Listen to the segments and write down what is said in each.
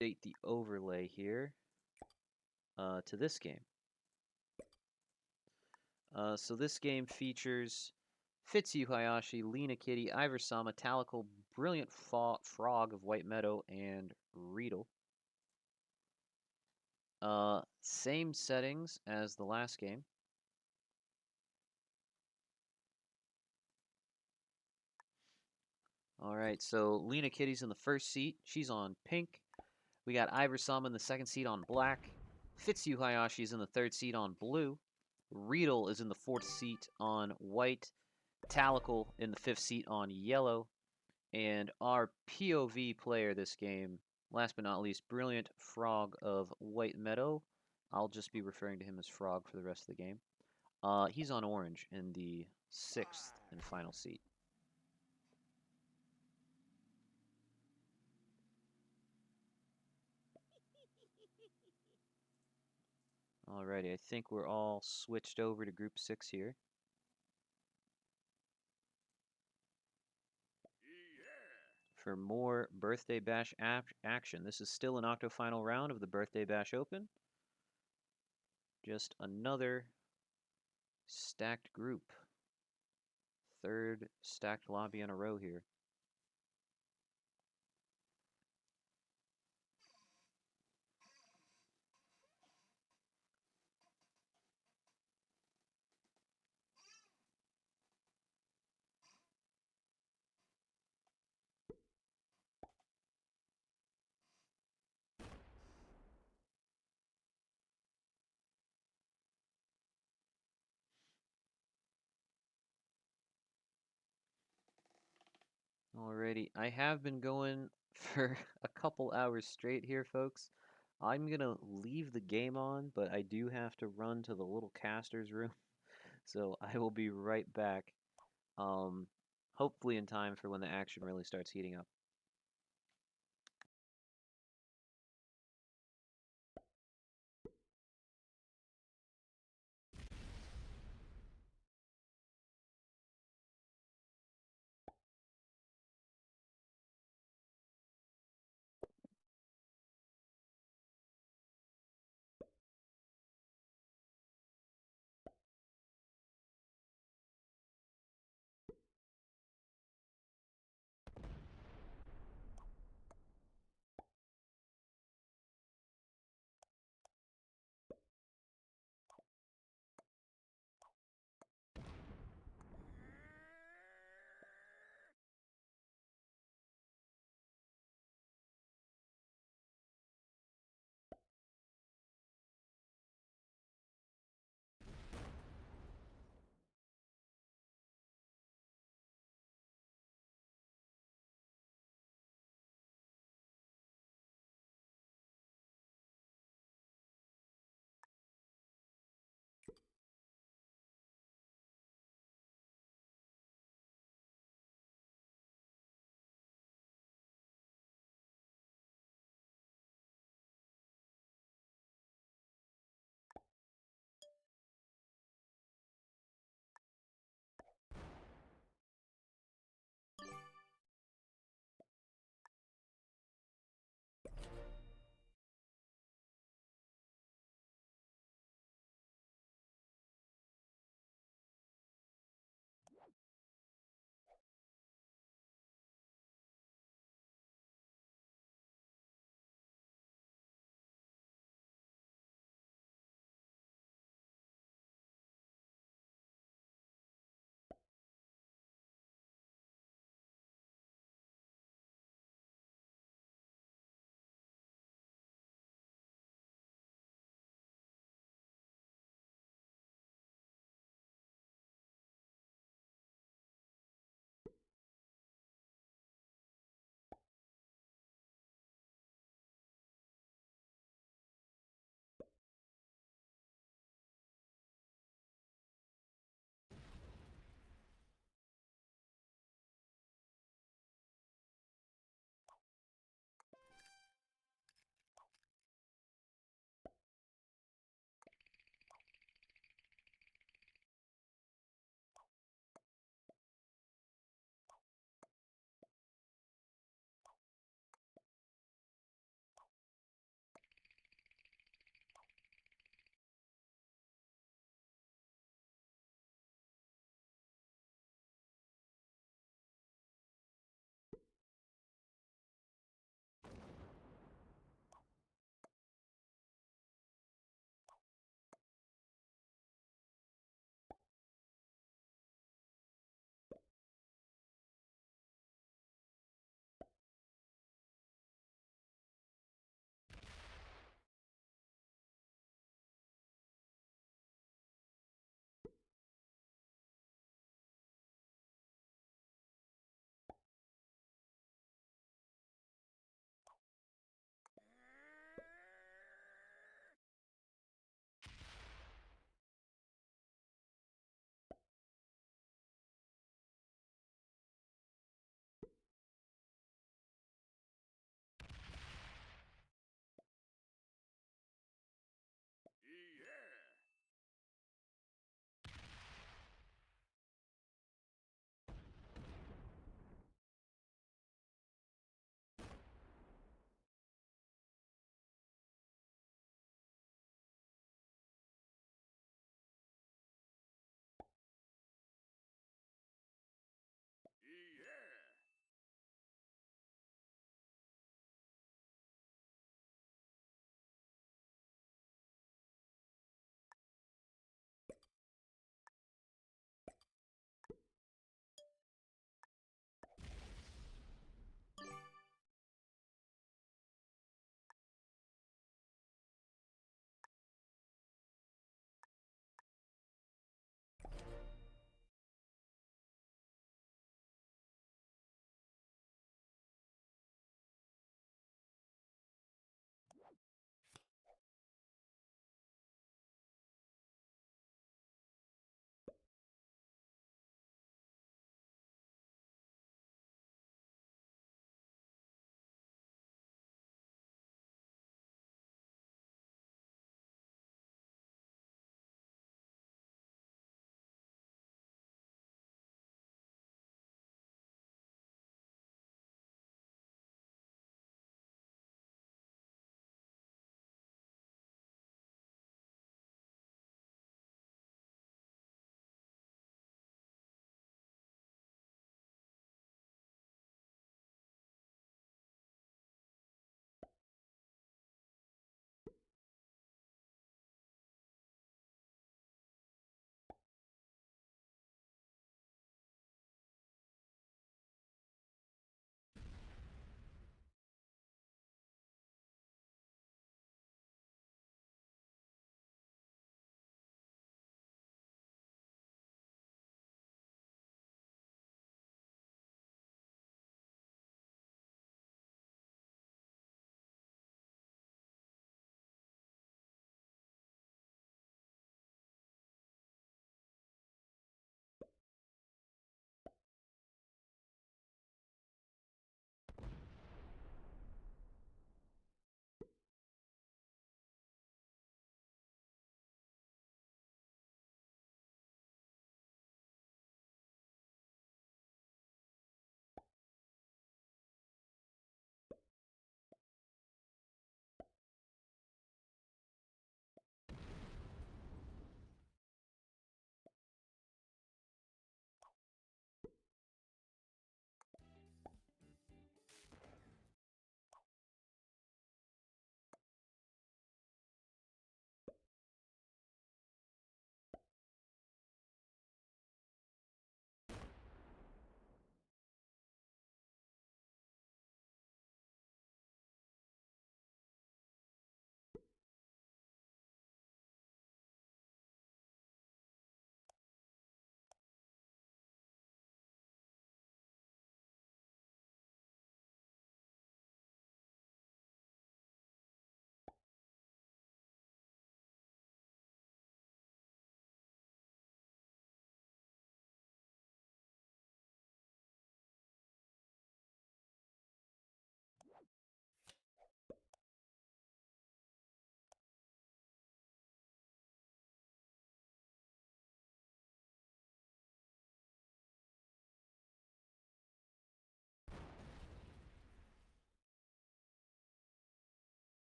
Update the overlay here to this game. So this game features Fitsu Hayashi, Lena Kitty, Iversama, Talical, Brilliant Frog of White Meadow, and Reedle. Same settings as the last game. All right, so Lena Kitty's in the first seat. She's on pink. We got Iversama in the second seat on black. Fitsu Hayashi is in the third seat on blue. Reedle is in the fourth seat on white. Talical in the fifth seat on yellow. And our POV player this game, last but not least, Brilliant Frog of White Meadow. I'll just be referring to him as Frog for the rest of the game. He's on orange in the sixth and final seat. Alrighty, I think we're all switched over to Group 6 here. For more Birthday Bash action. This is still an Octo final round of the Birthday Bash Open. Just another stacked group. Third stacked lobby in a row here. Alrighty, I have been going for a couple hours straight here, folks. I'm gonna leave the game on, but I do have to run to the little caster's room, so I will be right back. Um, Hopefully in time for when the action really starts heating up.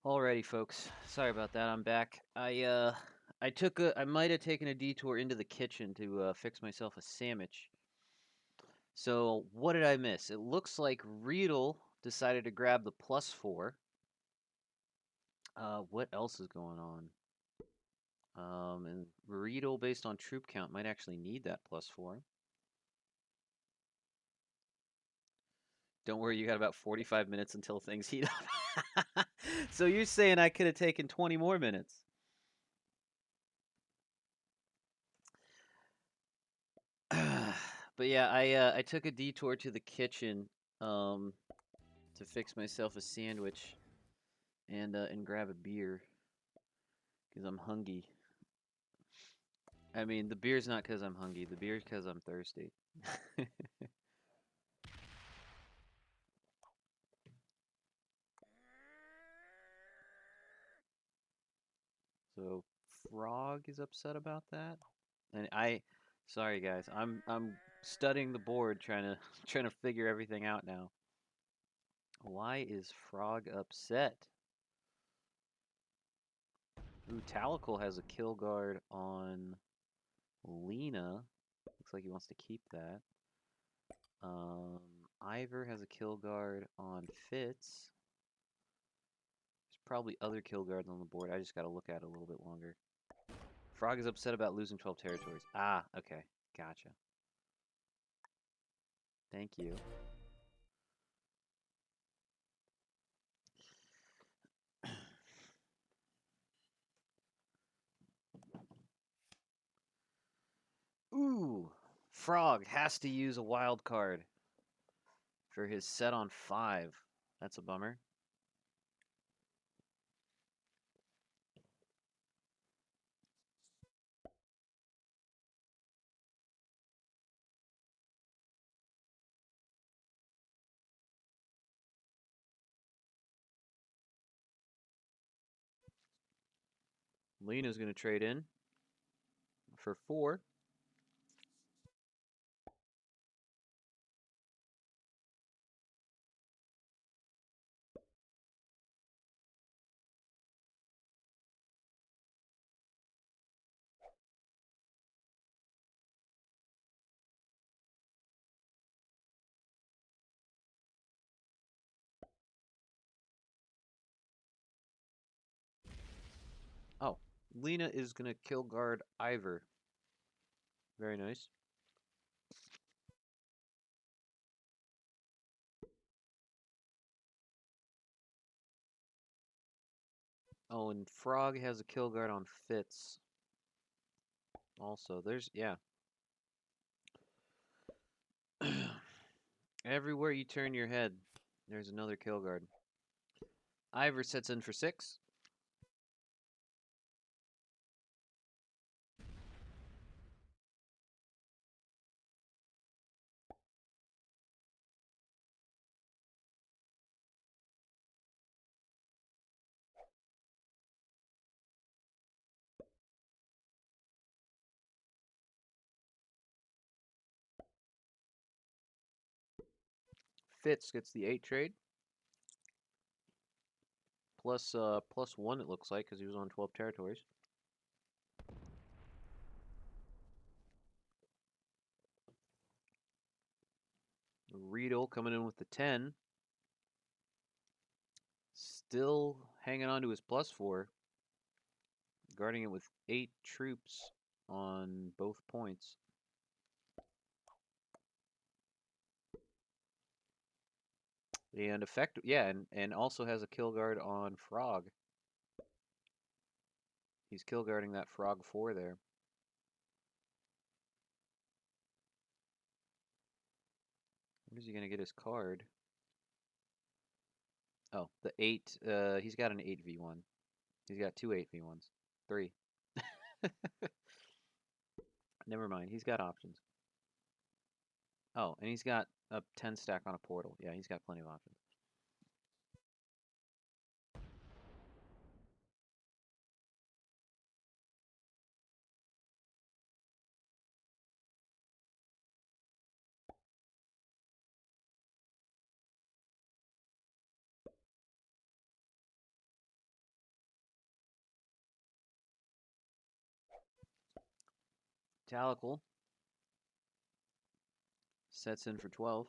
Alrighty, folks. Sorry about that. I'm back. I might have taken a detour into the kitchen to fix myself a sandwich. So what did I miss? It looks like Riedel decided to grab the +4. What else is going on? And Riedel, based on troop count, might actually need that +4. Don't worry, you got about 45 minutes until things heat up. So you're saying I could have taken 20 more minutes? But yeah, I took a detour to the kitchen to fix myself a sandwich and grab a beer because I'm hungry. I mean, the beer's not because I'm hungry. The beer's because I'm thirsty. So Frog is upset about that, and sorry guys, I'm studying the board trying to trying to figure everything out now. Why is Frog upset? Ooh, Talical has a kill guard on Lena. Looks like he wants to keep that. Um, Ivor has a kill guard on Fitz. There's probably other kill guards on the board. I just got to look at it a little bit longer. Frog is upset about losing 12 territories. Ah, okay. Gotcha. Thank you. Ooh, Frog has to use a wild card for his set on 5. That's a bummer. Lena's going to trade in for 4. Oh, Lena is going to kill guard Ivor. Very nice. Oh, and Frog has a kill guard on Fitz. Also, yeah. Everywhere you turn your head, there's another kill guard. Ivor sets in for 6. Fitz gets the 8 trade. +1 it looks like because he was on 12 territories. Riedel coming in with the 10. Still hanging on to his +4. Guarding it with 8 troops on both points. And and also has a kill guard on Frog. He's kill guarding that Frog 4 there. When is he gonna get his card? Oh, the 8. He's got an 8v1. He's got 2 8v1s. 3. Never mind. He's got options. Oh, and he's got a 10 stack on a portal. Yeah, he's got plenty of options. Talical sets in for 12.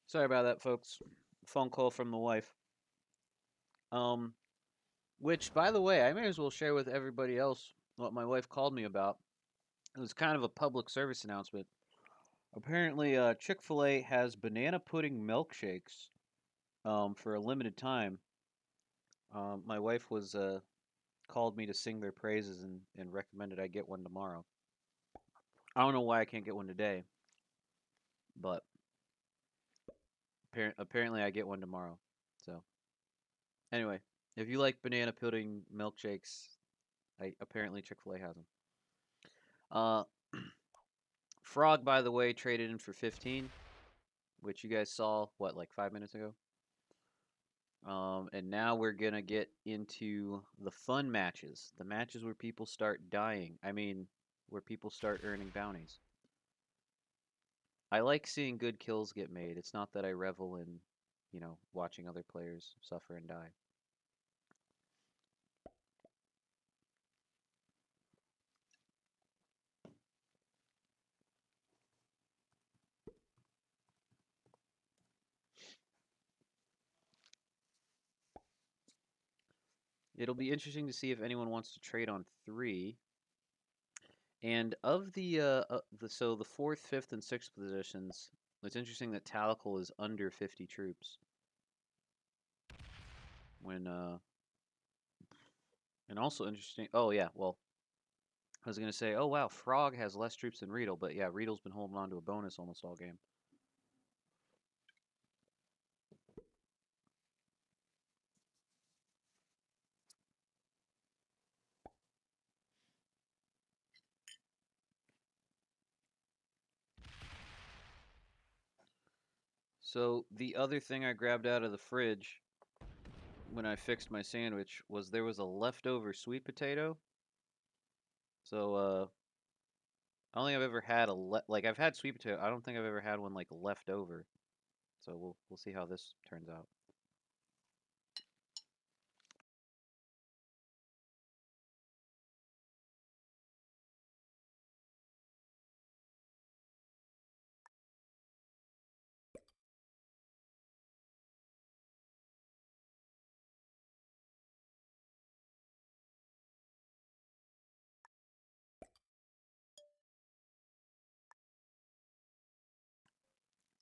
Sorry about that, folks. Phone call from the wife. Um, which, by the way, I may as well share with everybody else what my wife called me about. It was kind of a public service announcement. Apparently, Chick-fil-A has banana pudding milkshakes for a limited time. My wife was called me to sing their praises and recommended I get one tomorrow. I don't know why I can't get one today, but apparently I get one tomorrow. So anyway, if you like banana pudding milkshakes, apparently Chick-fil-A has them. Uh, Frog, by the way, traded in for 15, which you guys saw what, like 5 minutes ago. And now we're gonna get into the fun matches, the matches where people start dying. I mean, where people start earning bounties. I like seeing good kills get made. It's not that I revel in, watching other players suffer and die. It'll be interesting to see if anyone wants to trade on 3. And of the fourth, fifth, and sixth positions, it's interesting that Talical is under 50 troops. And also interesting. Oh yeah, well, I was gonna say, oh wow, Frog has less troops than Riedel, but yeah, Riedel's been holding on to a bonus almost all game. So the other thing I grabbed out of the fridge when I fixed my sandwich was there was a leftover sweet potato. So I don't think I've ever had like I've had sweet potato. I don't think I've ever had one like left over. So we'll see how this turns out.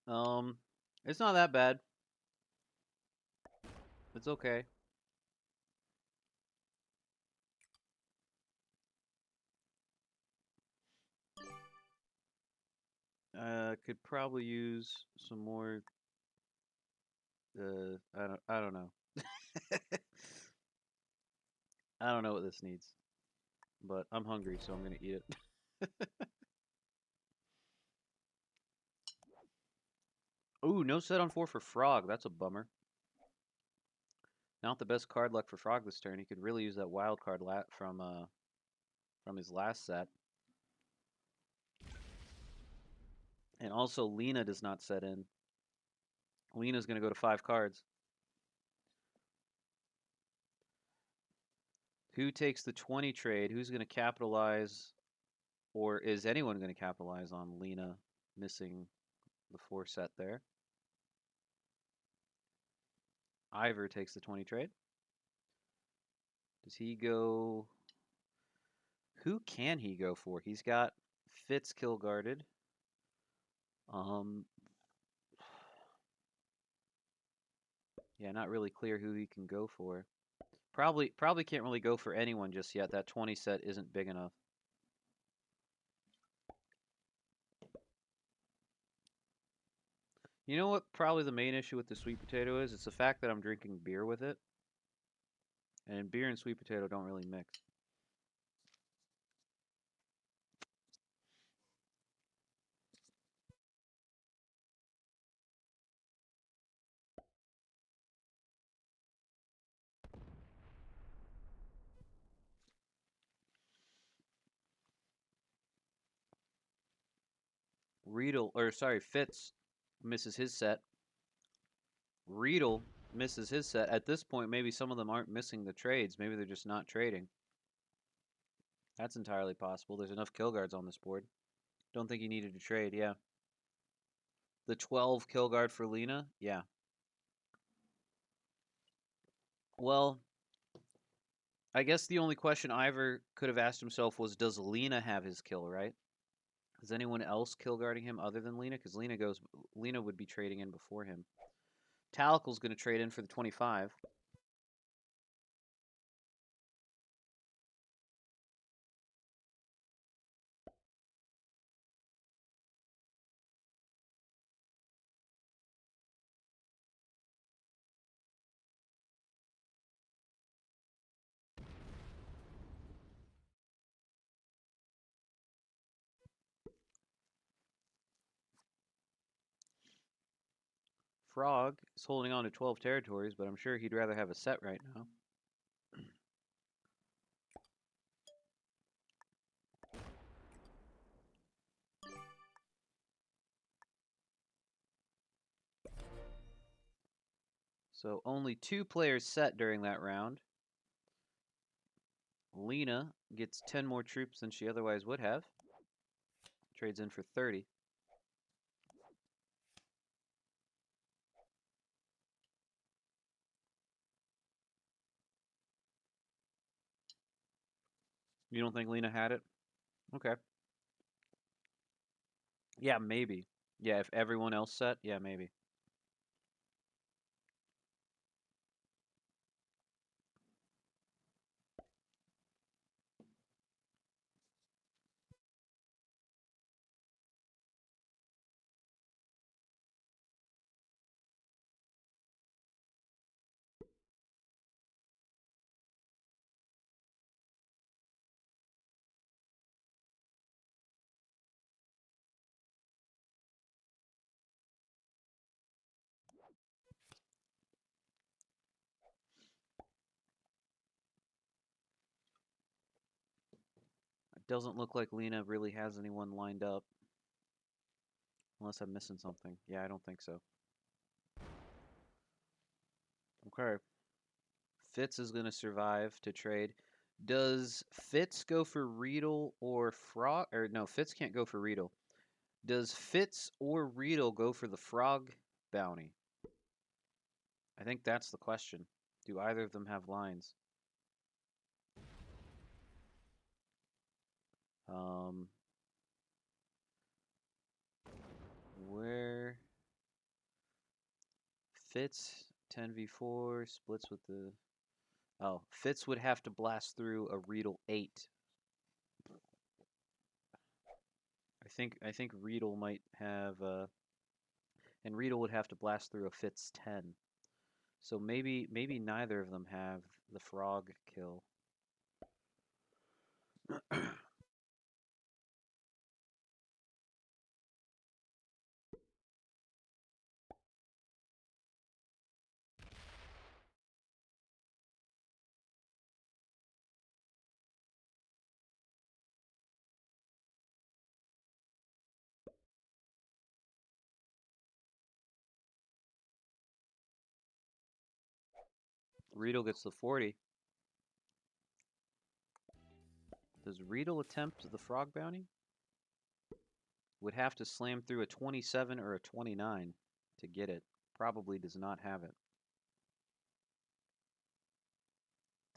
Um, it's not that bad. It's okay. Could probably use some more. I don't know. I don't know what this needs, but I'm hungry, so I'm gonna eat it. Ooh, no set on 4 for Frog. That's a bummer. Not the best card luck for Frog this turn. He could really use that wild card from his last set. And also, Lena does not set in. Lena's going to go to 5 cards. Who takes the 20 trade? Who's going to capitalize, or is anyone going to capitalize on Lena missing the 4 set there? Ivor takes the 20 trade. Does he go? Who can he go for? He's got Fitz kill guarded. Yeah, not really clear who he can go for. Probably can't really go for anyone just yet. That 20 set isn't big enough. You know what probably the main issue with the sweet potato is? It's the fact that I'm drinking beer with it. And beer and sweet potato don't really mix. Fitz misses his set. Riedel misses his set. At this point, maybe some of them aren't missing the trades. Maybe they're just not trading. That's entirely possible. There's enough kill guards on this board. Don't think he needed to trade, yeah. The 12 kill guard for Lena? Yeah. Well, I guess the only question Ivor could have asked himself was, does Lena have his kill, right? Is anyone else kill guarding him other than Lena? Because Lena would be trading in before him. Talical's going to trade in for the 25. Frog is holding on to 12 territories, but I'm sure he'd rather have a set right now. So only 2 players set during that round. Lena gets 10 more troops than she otherwise would have. Trades in for 30. You don't think Lena had it? Okay. Yeah, maybe. Yeah, if everyone else set, yeah, maybe. It doesn't look like Lena really has anyone lined up. Unless I'm missing something. Yeah, I don't think so. Okay. Fitz is going to survive to trade. Does Fitz go for Riedel or Frog? Or no, Fitz can't go for Riedel. Does Fitz or Riedel go for the Frog bounty? I think that's the question. Do either of them have lines? Where? Fitz 10v4 splits with the. Oh, Fitz would have to blast through a Riedel 8. I think Riedel might have and Riedel would have to blast through a Fitz 10. So maybe neither of them have the frog kill. Riedel gets the 40. Does Riedel attempt the frog bounty? Would have to slam through a 27 or a 29 to get it. Probably does not have it.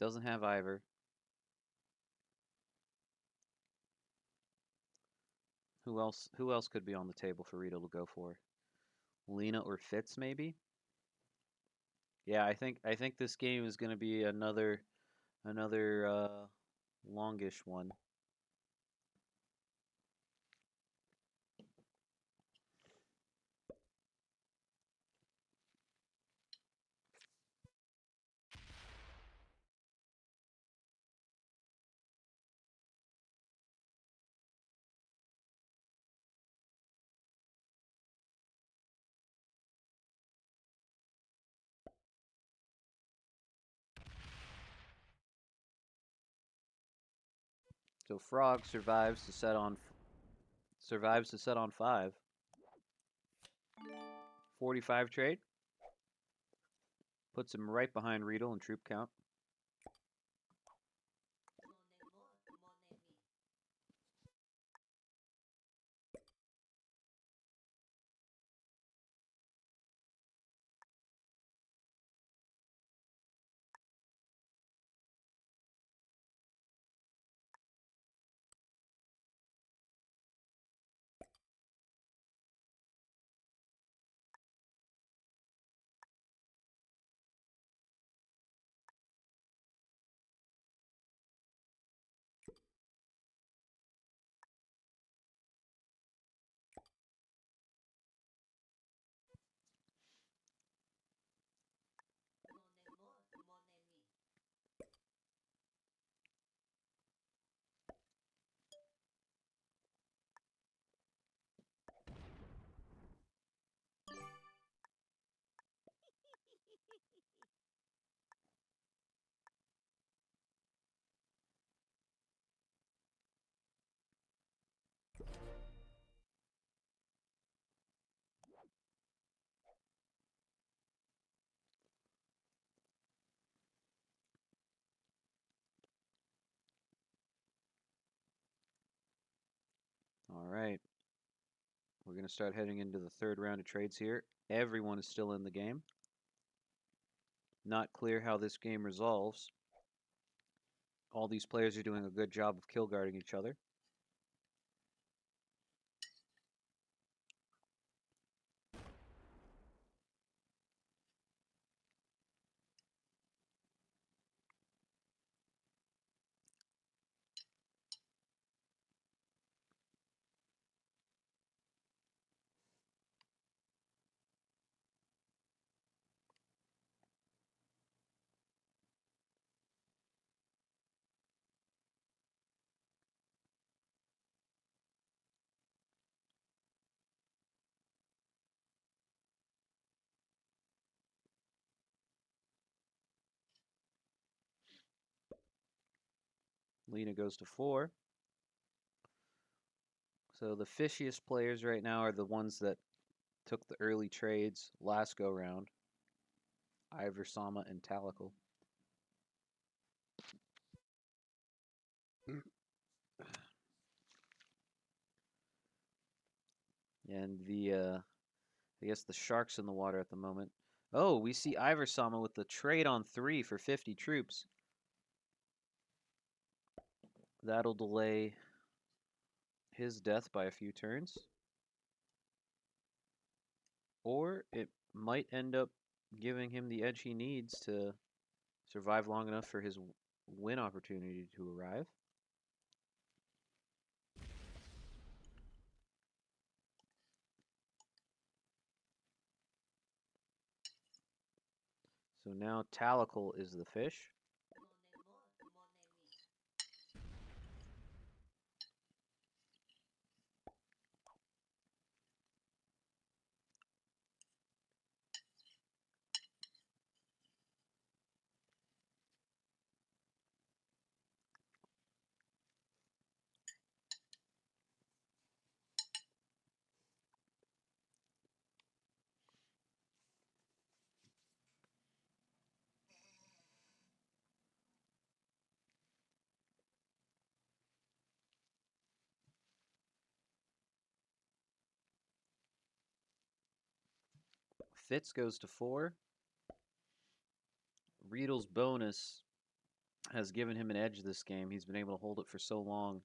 Doesn't have Ivor. Who else could be on the table for Riedel to go for? Lena or Fitz maybe? Yeah, I think this game is going to be another longish one. So Frog survives to set on 5. 45 trade. Puts him right behind Riedel in troop count. All right. We're going to start heading into the third round of trades here. Everyone is still in the game. Not clear how this game resolves. All these players are doing a good job of kill guarding each other. Lena goes to 4. So the fishiest players right now are the ones that took the early trades last go round. Ivor, Sama, and Talical. And I guess the shark's in the water at the moment. Oh, we see Ivor Sama with the trade on 3 for 50 troops. That'll delay his death by a few turns. Or it might end up giving him the edge he needs to survive long enough for his win opportunity to arrive. So now Talical is the fish. Fitz goes to 4. Riedel's bonus has given him an edge this game. He's been able to hold it for so long.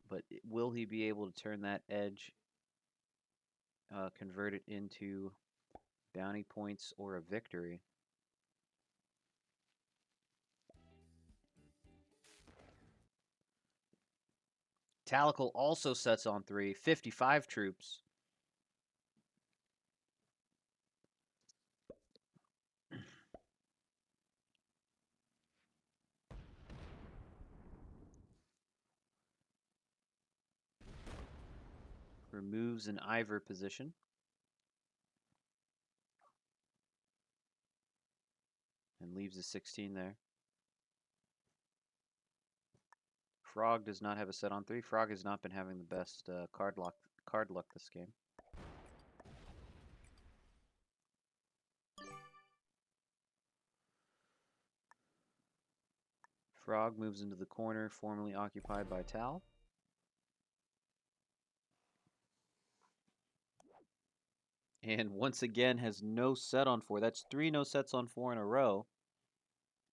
But will he be able to turn that edge, convert it into bounty points or a victory? Talical also sets on 3, 55 troops. Removes an Ivor position. And leaves a 16 there. Frog does not have a set on 3. Frog has not been having the best card luck this game. Frog moves into the corner formerly occupied by Tal. And once again has no set on 4. That's 3 no sets on 4 in a row.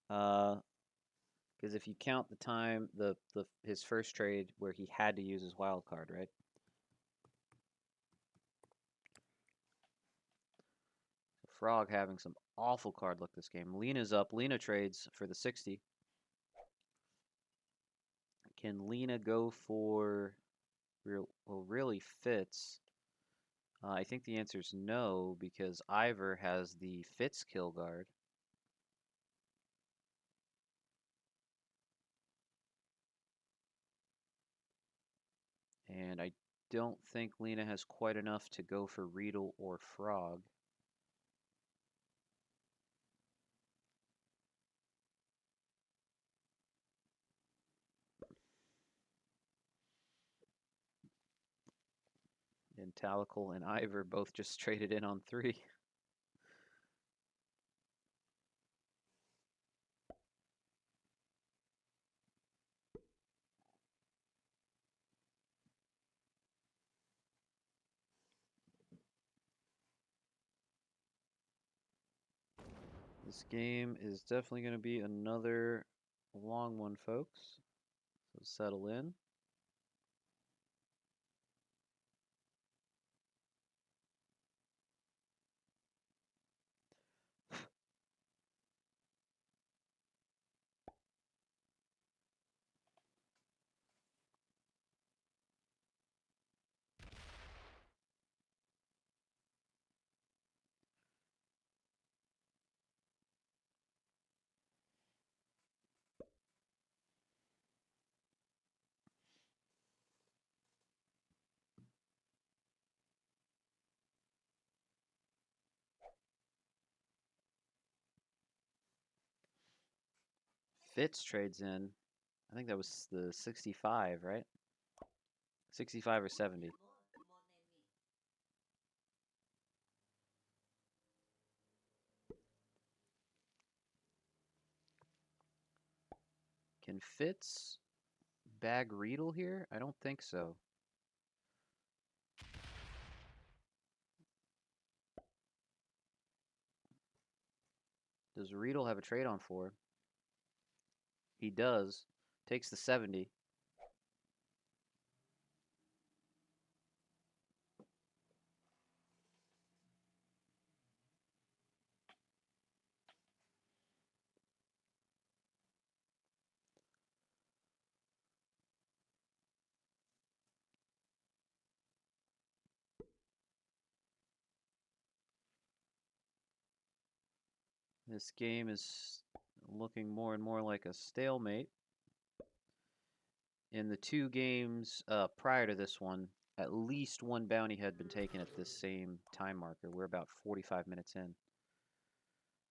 Because if you count the time, his first trade where he had to use his wild card, right? Frog having some awful card luck this game. Lena's up. Lena trades for the 60. Can Lena go for really Fitz? I think the answer is no, because Ivor has the Fitz kill guard. And I don't think Lena has quite enough to go for Riedel or Frog. And Talical and Ivor both just traded in on 3. This game is definitely going to be another long one, folks. So settle in. Fitz trades in. I think that was the 65, right? 65 or 70. Can Fitz bag Riedel here? I don't think so. Does Riedel have a trade on 4? He does. Takes the 70. This game is looking more and more like a stalemate. In the 2 games prior to this one, at least one bounty had been taken at this same time marker. We're about 45 minutes in.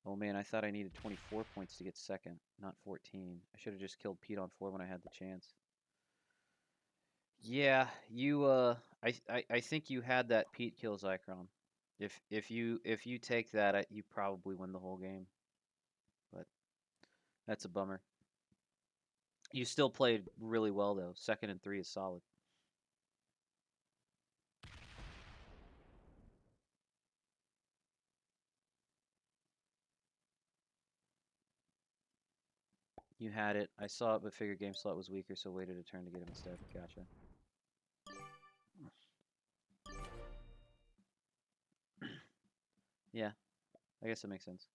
Oh man, I thought I needed 24 points to get second, not 14. I should have just killed Pete on 4 when I had the chance. Yeah, you I think you had that Pete kill Zycron. If you take that, you probably win the whole game. But that's a bummer. You still played really well though. 2nd and 3 is solid. You had it. I saw it, but figured game slot was weaker, so waited a turn to get him instead. Gotcha. Yeah, I guess that makes sense.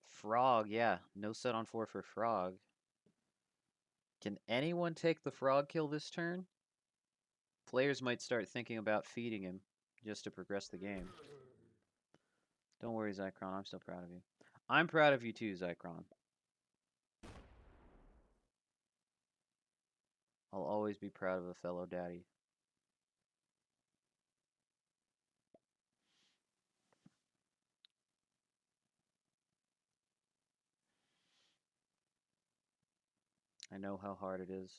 Frog, yeah. No set on 4 for Frog. Can anyone take the Frog kill this turn? Players might start thinking about feeding him just to progress the game. Don't worry, Zycron. I'm still proud of you. I'm proud of you too, Zycron. I'll always be proud of a fellow daddy. I know how hard it is.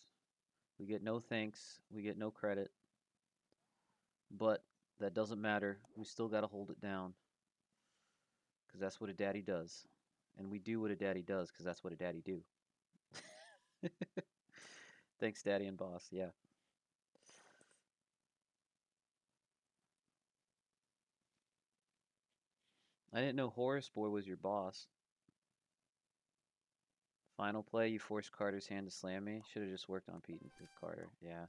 We get no thanks. We get no credit. But that doesn't matter. We still got to hold it down. Because that's what a daddy does. And we do what a daddy does because that's what a daddy do. Thanks, daddy and boss. Yeah. I didn't know Horace Boy was your boss. Final play, you forced Carter's hand to slam me. Should have just worked on Pete with Carter. Yeah.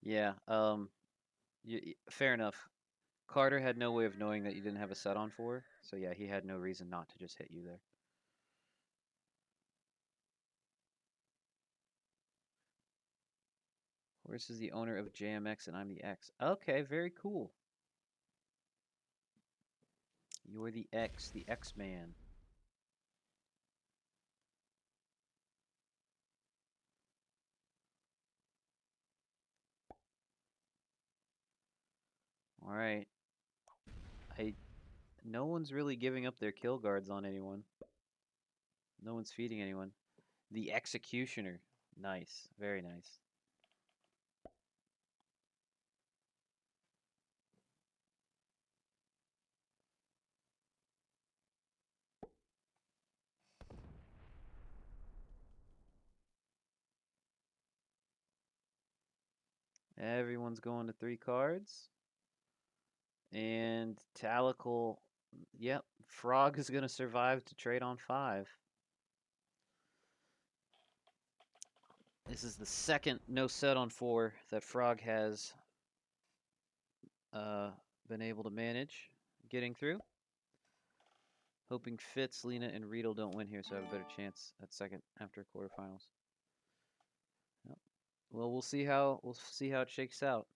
Yeah. Fair enough. Carter had no way of knowing that you didn't have a set on 4. So yeah, he had no reason not to just hit you there. Horace is the owner of JMX and I'm the X. Okay, very cool. You're the X-Man. All right. No one's really giving up their kill guards on anyone. No one's feeding anyone. The Executioner. Nice. Very nice. Everyone's going to 3 cards. And Talical, yep, Frog is going to survive to trade on 5. This is the second no set on 4 that Frog has been able to manage getting through. Hoping Fitz, Lena, and Riedel don't win here, so I have a better chance at second after quarterfinals. Yep. Well, we'll see how it shakes out.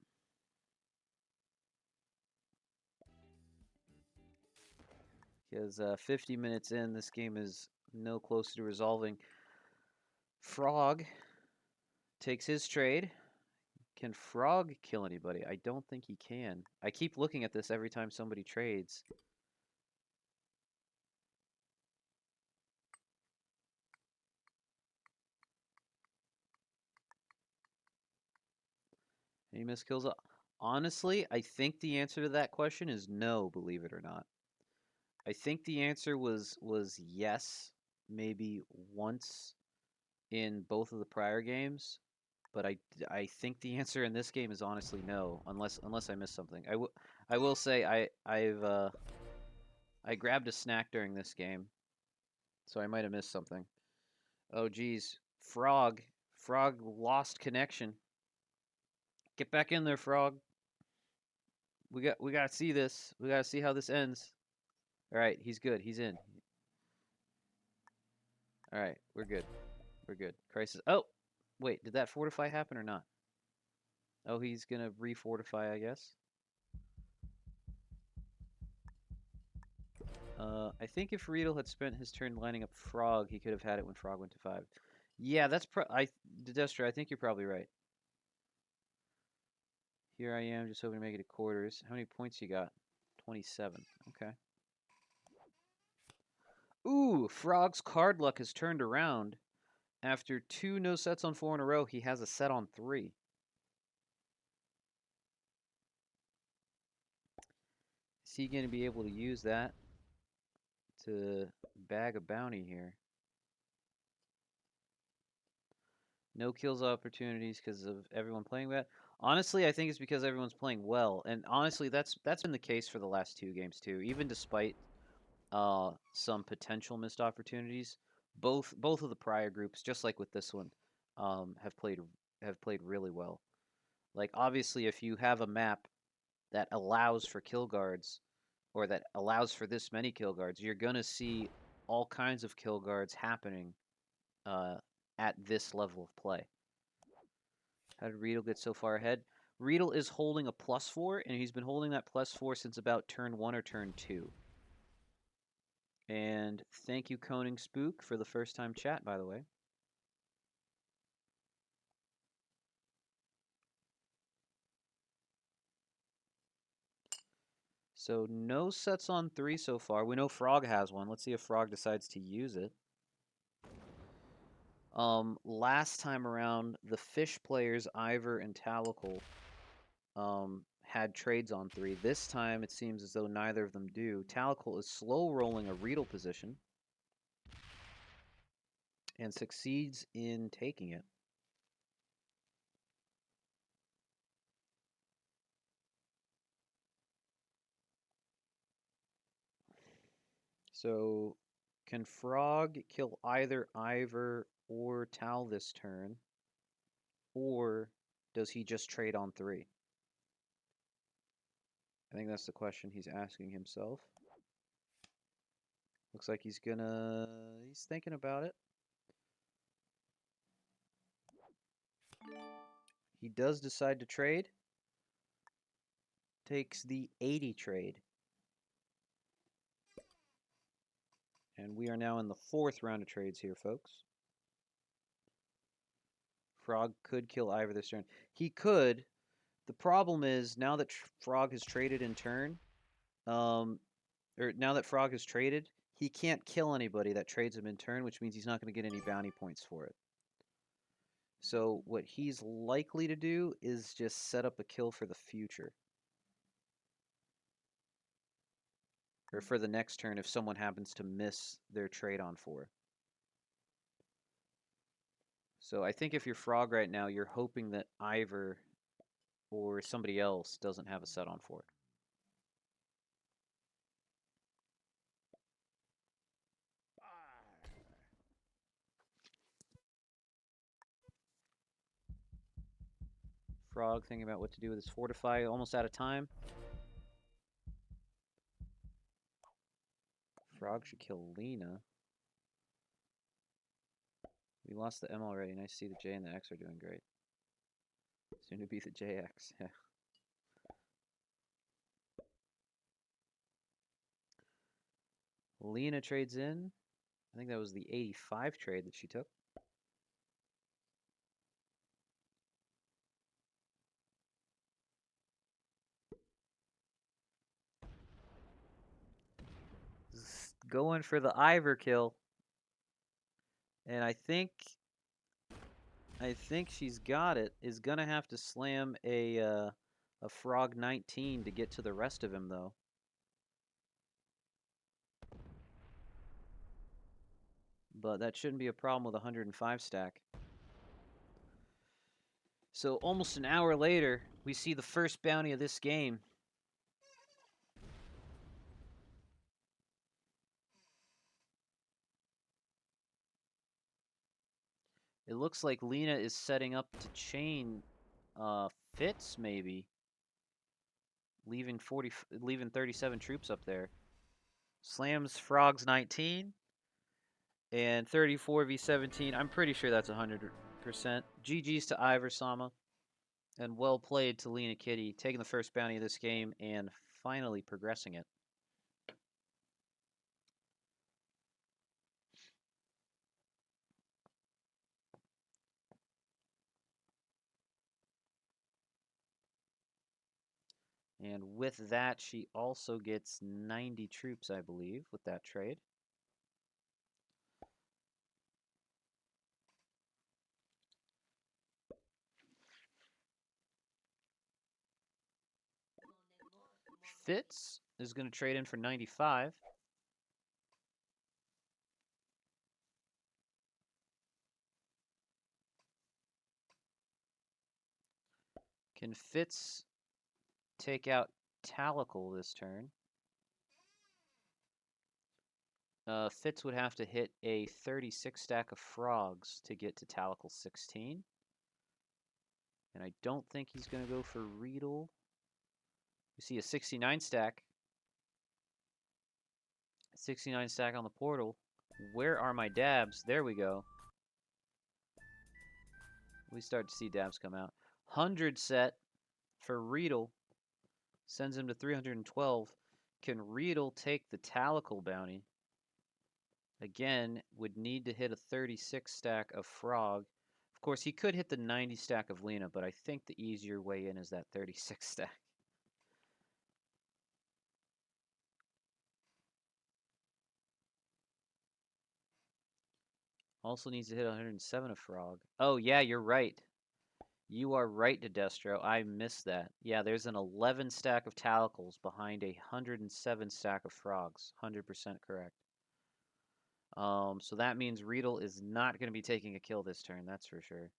Because 50 minutes in, this game is no closer to resolving. Frog takes his trade. Can Frog kill anybody? I don't think he can. I keep looking at this every time somebody trades. Any missed kills? Honestly, I think the answer to that question is no, believe it or not. I think the answer was yes, maybe once in both of the prior games, but I think the answer in this game is honestly no, unless I missed something. I will say I grabbed a snack during this game, so I might have missed something. Oh geez, Frog lost connection. Get back in there, Frog. We got to see this. We got to see how this ends. All right, he's good. He's in. All right, we're good. We're good. Crisis. Oh, Wait, did that fortify happen or not? Oh, he's gonna refortify, I guess. I think if Riedel had spent his turn lining up Frog, he could have had it when Frog went to 5. Yeah, that's Dedestra, I think you're probably right. Here I am, just hoping to make it to quarters. How many points you got? 27. Okay. Ooh, Frog's card luck has turned around. After 2 no sets on 4 in a row, he has a set on 3. Is he going to be able to use that to bag a bounty here? No kills opportunities because of everyone playing that. Honestly, I think it's because everyone's playing well, and honestly, that's been the case for the last 2 games too. Even despite some potential missed opportunities, both of the prior groups, just like with this one, have played really well. Like obviously, if you have a map that allows for kill guards, or that allows for this many kill guards, you're gonna see all kinds of kill guards happening uh, at this level of play. How did Riedel get so far ahead? Riedel is holding a +4, and he's been holding that +4 since about turn 1 or turn 2. And thank you, Coning Spook, for the first time chat, by the way. So no sets on 3 so far. We know Frog has one. Let's see if Frog decides to use it. Last time around, the fish players, Ivor and Talical, had trades on 3. This time, it seems as though neither of them do. Talical is slow rolling a Riedel position and succeeds in taking it. So, can Frog kill either Ivor or Tal this turn? Or does he just trade on 3? I think that's the question he's asking himself. Looks like he's thinking about it. He does decide to trade. Takes the 80 trade. And we are now in the 4th round of trades here, folks. Frog could kill Ivor this turn. He could. The problem is, now that Frog has traded in turn, or now that Frog has traded, he can't kill anybody that trades him in turn, which means he's not going to get any bounty points for it. So what he's likely to do is just set up a kill for the future. Or for the next turn if someone happens to miss their trade on 4. So I think if you're Frog right now, you're hoping that Ivor or somebody else doesn't have a set on 4. Frog thinking about what to do with his Fortify, almost out of time. Frog should kill Lena. We lost the M already. Nice to see the J and the X are doing great. Soon to be the JX. Yeah. Lena trades in. I think that was the 85 trade that she took. Going for the Ivor kill. And I think she's got it. Is gonna have to slam a Frog 19 to get to the rest of him though. But that shouldn't be a problem with 105 stack. So almost an hour later, we see the first bounty of this game. It looks like Lena is setting up to chain Fitz maybe. Leaving 37 troops up there. Slams Frogs 19 and 34 v 17. I'm pretty sure that's 100 GG's to Iversama. And well played to Lena Kitty, taking the first bounty of this game and finally progressing it. And with that, she also gets 90 troops, I believe, with that trade. Fitz is going to trade in for 95. Can Fitz take out Talical this turn? Fitz would have to hit a 36 stack of frogs to get to Talical 16. And I don't think he's going to go for Riedel. We see a 69 stack. 69 stack on the portal. Where are my dabs? There we go. We start to see dabs come out. 100 set for Riedel. Sends him to 312. Can Riedel take the Talical bounty? Again, would need to hit a 36 stack of Frog. Of course, he could hit the 90 stack of Lena, but I think the easier way in is that 36 stack. Also needs to hit 107 of Frog. Oh, yeah, you're right. You are right, Dedestro. I missed that. Yeah, there's an 11 stack of Talicles behind a 107 stack of Frogs. 100% correct. So that means Riedel is not going to be taking a kill this turn, that's for sure.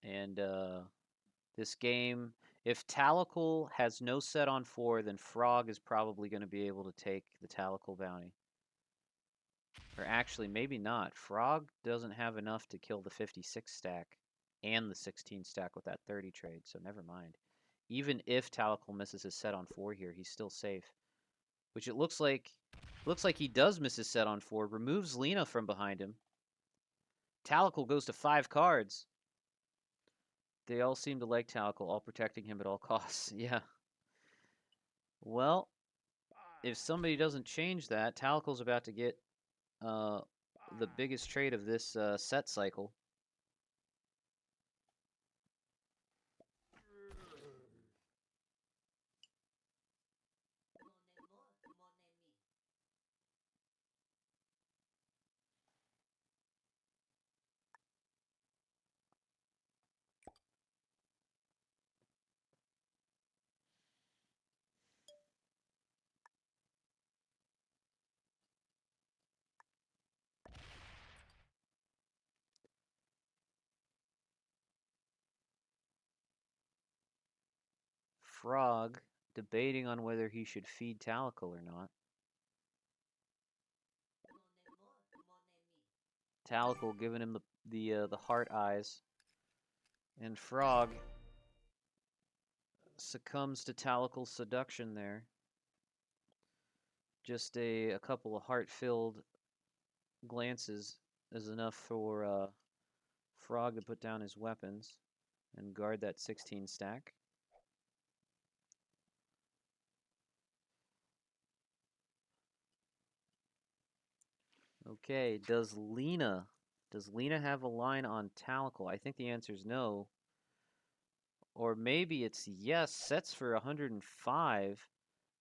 And this game, if Talical has no set on 4, then Frog is probably going to be able to take the Talical bounty. Or actually, maybe not. Frog doesn't have enough to kill the 56 stack and the 16 stack with that 30 trade, so never mind. Even if Talical misses his set on 4 here, he's still safe. Which it looks like he does miss his set on 4, removes Lena from behind him. Talical goes to 5 cards. They all seem to like Talical, all protecting him at all costs. Yeah. Well, if somebody doesn't change that, Talical's about to get the biggest trade of this set cycle. Frog debating on whether he should feed Talical or not. Talical giving him the heart eyes, and Frog succumbs to Talical's seduction there. Just a couple of heart-filled glances is enough for Frog to put down his weapons and guard that 16 stack. Okay, does Lena have a line on Talical? I think the answer is no. Or maybe it's yes, sets for 105.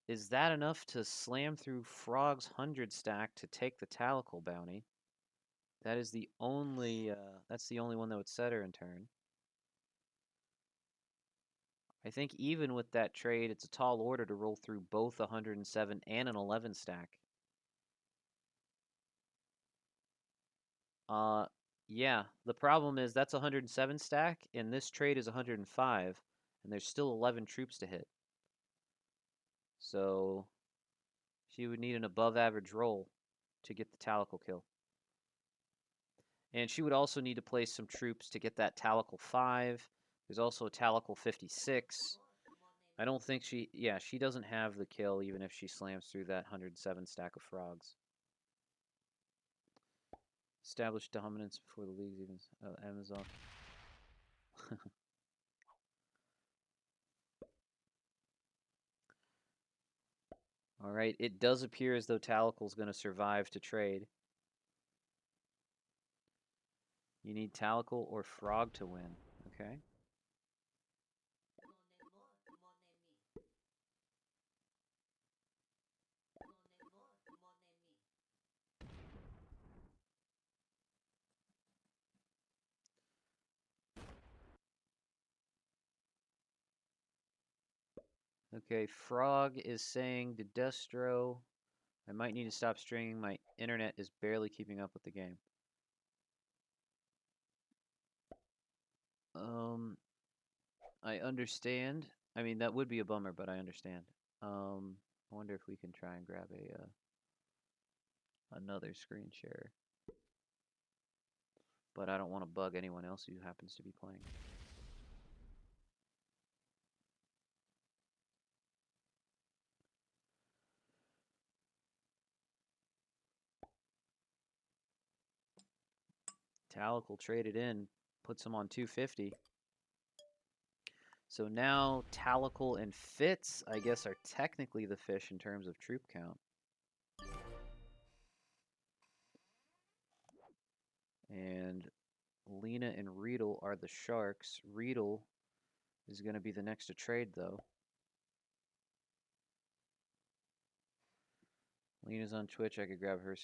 Is that enough to slam through Frog's 100 stack to take the Talical bounty? That is the only that's the only one that would set her in turn. I think even with that trade, it's a tall order to roll through both 107 and an 11 stack. Yeah, the problem is that's 107 stack, and this trade is 105, and there's still 11 troops to hit. So she would need an above average roll to get the Talical kill. And she would also need to place some troops to get that Talical 5. There's also a Talical 56. I don't think she, yeah, she doesn't have the kill even if she slams through that 107 stack of frogs. Established dominance before the league's even Amazon. All right, it does appear as though Talicle's going to survive to trade. You need Talicle or Frog to win, okay? Okay, Frog is saying to Destro, I might need to stop streaming. My internet is barely keeping up with the game. I understand. I mean, that would be a bummer, but I understand. I wonder if we can try and grab a another screen share. But I don't want to bug anyone else who happens to be playing. Talicle traded in, puts him on 250. So now Talicle and Fitz, I guess, are technically the fish in terms of troop count. And Lena and Riedel are the sharks. Riedel is going to be the next to trade, though. Lena's on Twitch. I could grab her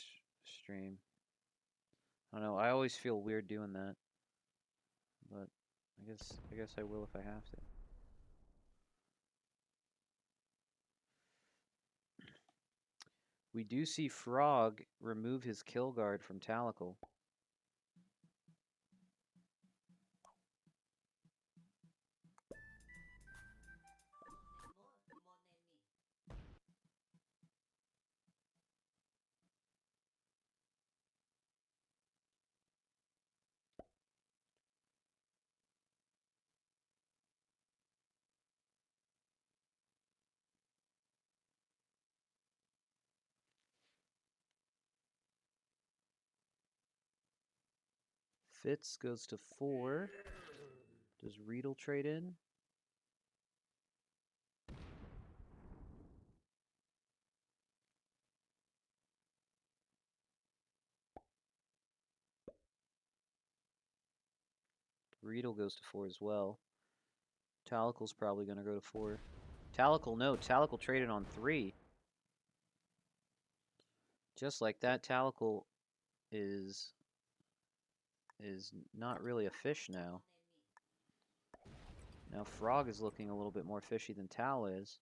stream. I don't know. I always feel weird doing that, but I guess I will if I have to. We do see Frog remove his kill guard from Talicle. Fitz goes to 4. Does Riedel trade in? Riedel goes to 4 as well. Talicle's probably going to go to 4. Talicle, no. Talicle traded on 3. Just like that, Talicle is not really a fish now. Now Frog is looking a little bit more fishy than Tal is.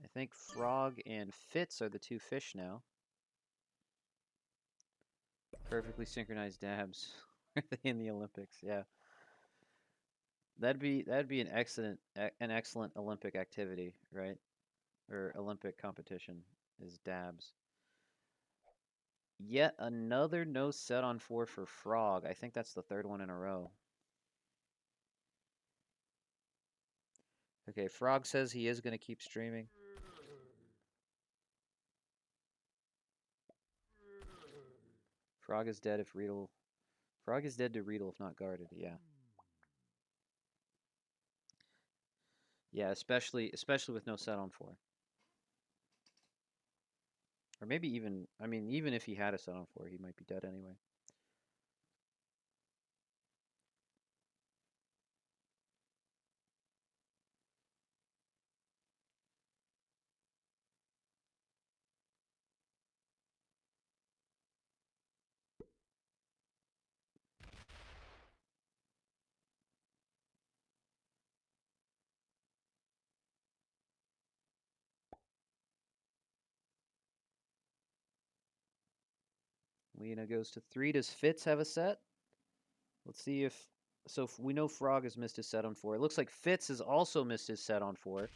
I think Frog and Fitz are the 2 fish now. Perfectly synchronized dabs. Are they in the Olympics? Yeah. That'd be an excellent Olympic activity, right? Or Olympic competition is dabs. Yet another no set on 4 for Frog. I think that's the 3rd one in a row. Okay, Frog says he is going to keep streaming. Frog is dead if Riedel... Frog is dead to Riedel if not guarded, yeah. Yeah, especially with no set on 4. Or maybe even, I mean, even if he had a set on 4, he might be dead anyway. Lena goes to 3. Does Fitz have a set? Let's see if... So if we know Frog has missed his set on 4. It looks like Fitz has also missed his set on 4.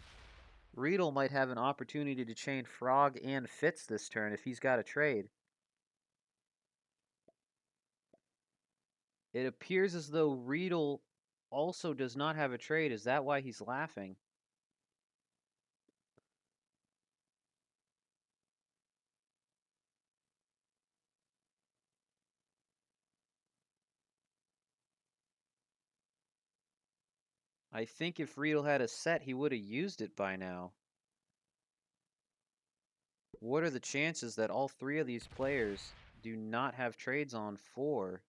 Riedel might have an opportunity to chain Frog and Fitz this turn if he's got a trade. It appears as though Riedel also does not have a trade. Is that why he's laughing? I think if Riedel had a set, he would have used it by now. What are the chances that all three of these players do not have trades on 4?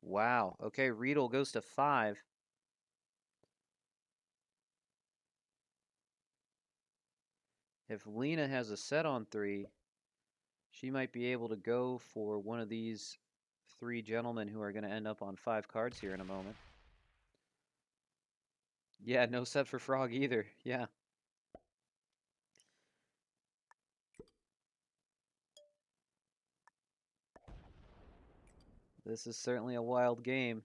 Wow. Okay, Riedel goes to 5. If Lena has a set on 3, she might be able to go for one of these 3 gentlemen who are going to end up on 5 cards here in a moment. Yeah, no set for Frog either. Yeah. This is certainly a wild game.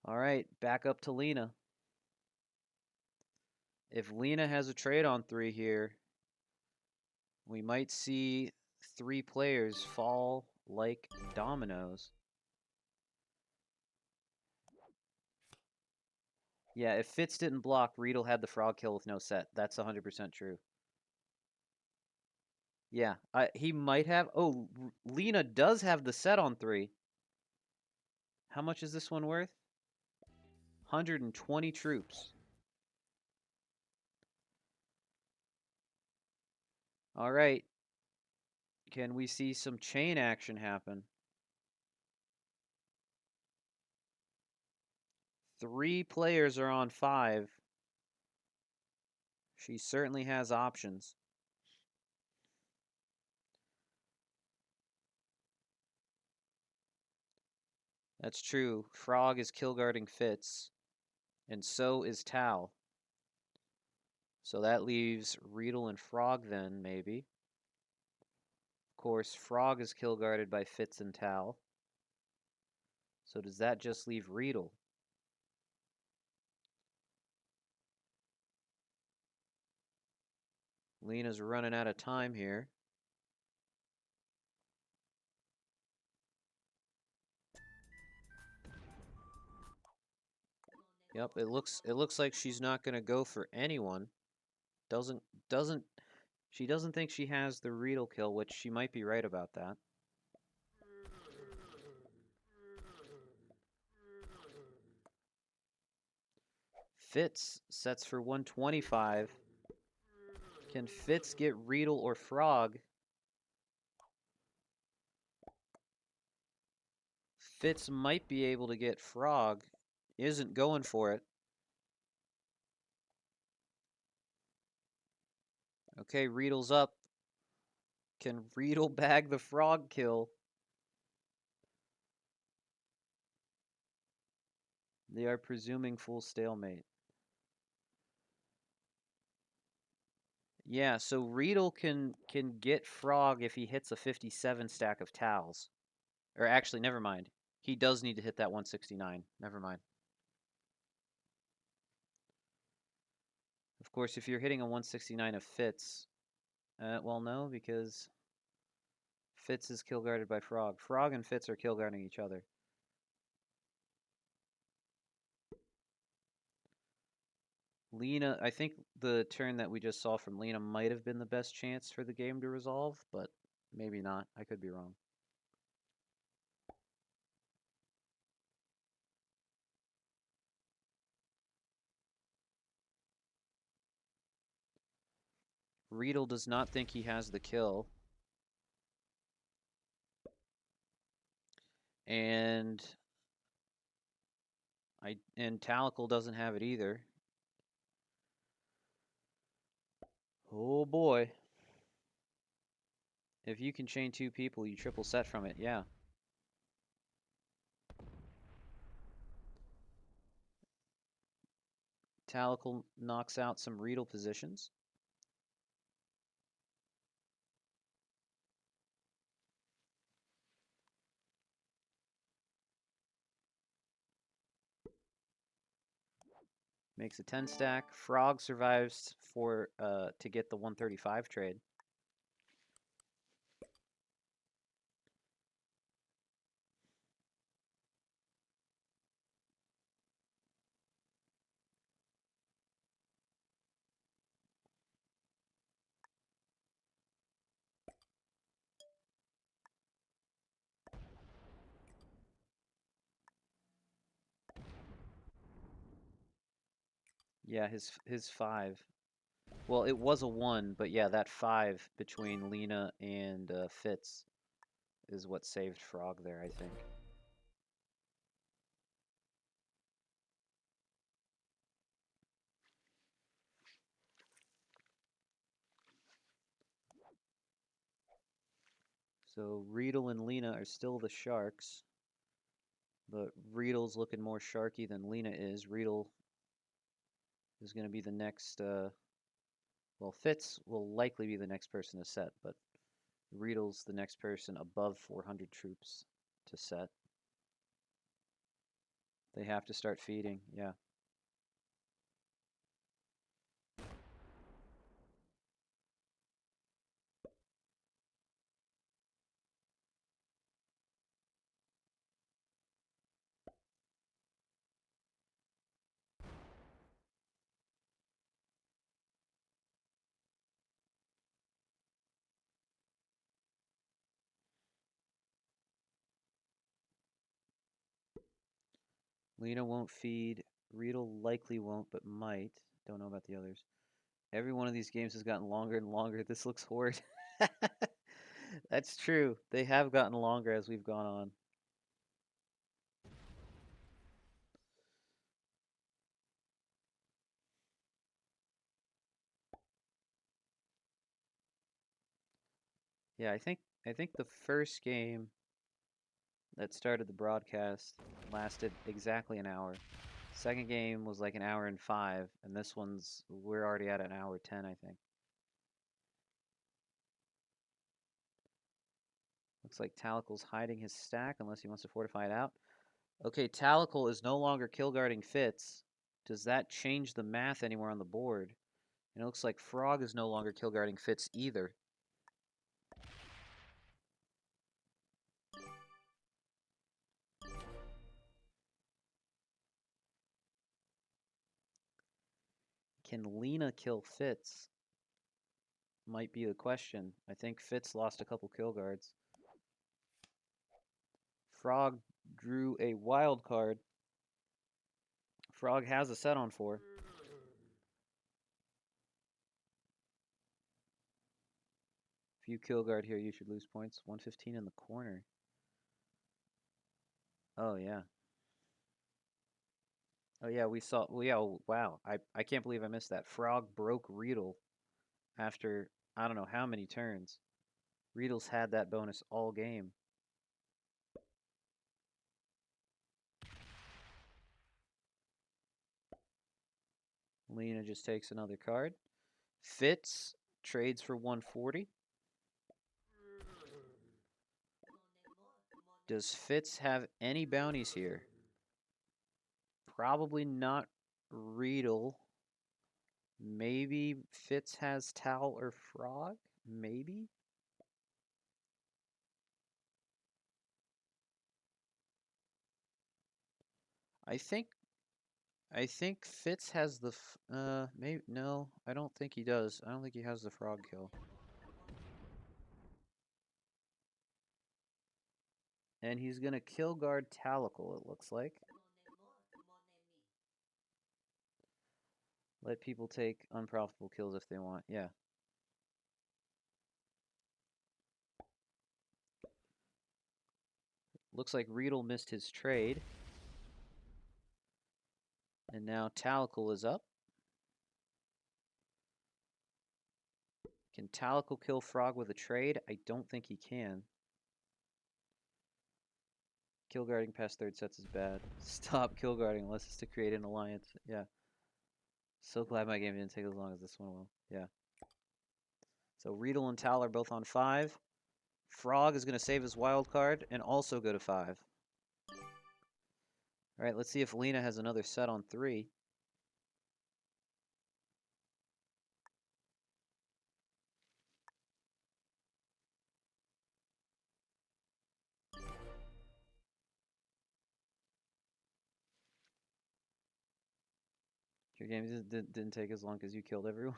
All right, back up to Lena. If Lena has a trade on 3 here, we might see 3 players fall like dominoes. Yeah, if Fitz didn't block, Riedel had the frog kill with no set. That's 100% true. Yeah, he might have. Oh, Lena does have the set on 3. How much is this one worth? 120 troops. All right. Can we see some chain action happen? 3 players are on 5. She certainly has options. That's true. Frog is kill guarding Fitz, and so is Tal. So that leaves Riedel and Frog then, maybe. Of course, Frog is kill guarded by Fitz and Tal. So does that just leave Riedel? Lena's running out of time here. Yep, it looks like she's not going to go for anyone. Doesn't she doesn't think she has the Riedel kill, which she might be right about that. Fitz sets for 125. Can Fitz get Riedel or Frog? Fitz might be able to get Frog. Isn't going for it. Okay, Riedel's up. Can Riedel bag the Frog kill? They are presuming full stalemate. Yeah, so Riedel can get Frog if he hits a 57 stack of Tals. Or actually, never mind. He does need to hit that 169. Never mind. Of course, if you're hitting a 169 of Fitz, well, no, because Fitz is kill guarded by Frog. Frog and Fitz are kill guarding each other. Lena, I think the turn that we just saw from Lena might have been the best chance for the game to resolve, but maybe not. I could be wrong. Riedel does not think he has the kill. And Talical doesn't have it either. Oh boy. If you can chain 2 people, you triple set from it, yeah. Talical knocks out some Riedel positions. Makes a 10 stack. Frog survives for to get the 135 trade. Yeah, his 5. Well, it was a 1, but yeah, that 5 between Lena and Fitz is what saved Frog there, I think. So Riedel and Lena are still the Sharks, but Riedel's looking more sharky than Lena is. Riedel is going to be the next, well, Fitz will likely be the next person to set, but Riedel's the next person above 400 troops to set. They have to start feeding, yeah. Lena won't feed. Riedel likely won't, but might. Don't know about the others. Every one of these games has gotten longer and longer. This looks horrid. That's true. They have gotten longer as we've gone on. Yeah, I think the first game that started the broadcast lasted exactly an hour. Second game was like an hour and 5, and this one's we're already at an hour 10, I think. Looks like Talicle's hiding his stack unless he wants to fortify it out. Okay, Talicle is no longer kill guarding Fitz. Does that change the math anywhere on the board? And it looks like Frog is no longer kill guarding Fitz either. Can Lena kill Fitz? Might be the question. I think Fitz lost a couple kill guards. Frog drew a wild card. Frog has a set on 4. If you kill guard here, you should lose points. 115 in the corner. Oh, yeah. Oh, yeah, we saw. Well, yeah, oh, wow. I can't believe I missed that. Frog broke Riedel after I don't know how many turns. Riedel's had that bonus all game. Lena just takes another card. Fitz trades for 140. Does Fitz have any bounties here? Probably not Riedel. Maybe Fitz has Towel or Frog? Maybe? I think Fitz has the maybe no, I don't think he does. I don't think he has the frog kill. And he's gonna kill guard Talicle, it looks like. Let people take unprofitable kills if they want. Yeah. Looks like Riedel missed his trade. And now Talicle is up. Can Talicle kill Frog with a trade? I don't think he can. Kill guarding past third sets is bad. Stop kill guarding unless it's to create an alliance. Yeah. So glad my game didn't take as long as this one will. Yeah. So Riedel and Tal are both on 5. Frog is going to save his wild card and also go to 5. All right, let's see if Lena has another set on 3. Your game didn't take as long because you killed everyone.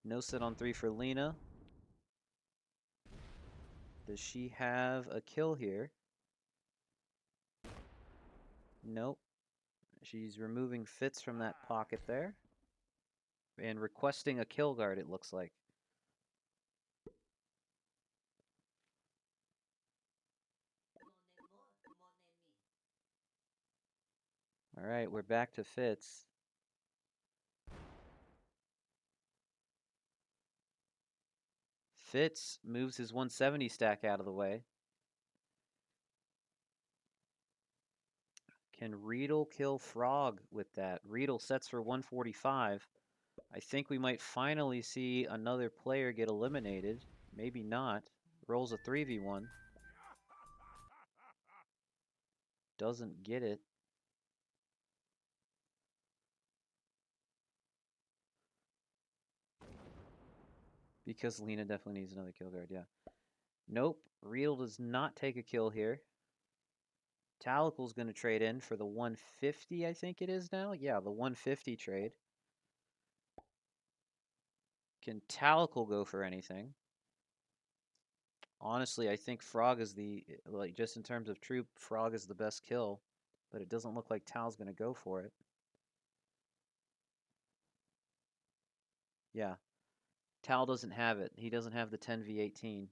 No set on 3 for Lena. Does she have a kill here? Nope. She's removing Fitz from that pocket there. And requesting a kill guard, it looks like. Alright, we're back to Fitz. Fitz moves his 170 stack out of the way. Can Riedel kill Frog with that? Riedel sets for 145. I think we might finally see another player get eliminated. Maybe not. Rolls a 3v1. Doesn't get it. Because Lena definitely needs another kill guard, yeah. Nope. Riedel does not take a kill here. Talical's going to trade in for the 150, I think it is now. Yeah, the 150 trade. Can Talical go for anything? Honestly, I think Frog is the, like, just in terms of troop, Frog is the best kill. But it doesn't look like Tal's going to go for it. Yeah. Tal doesn't have it. He doesn't have the 10v18.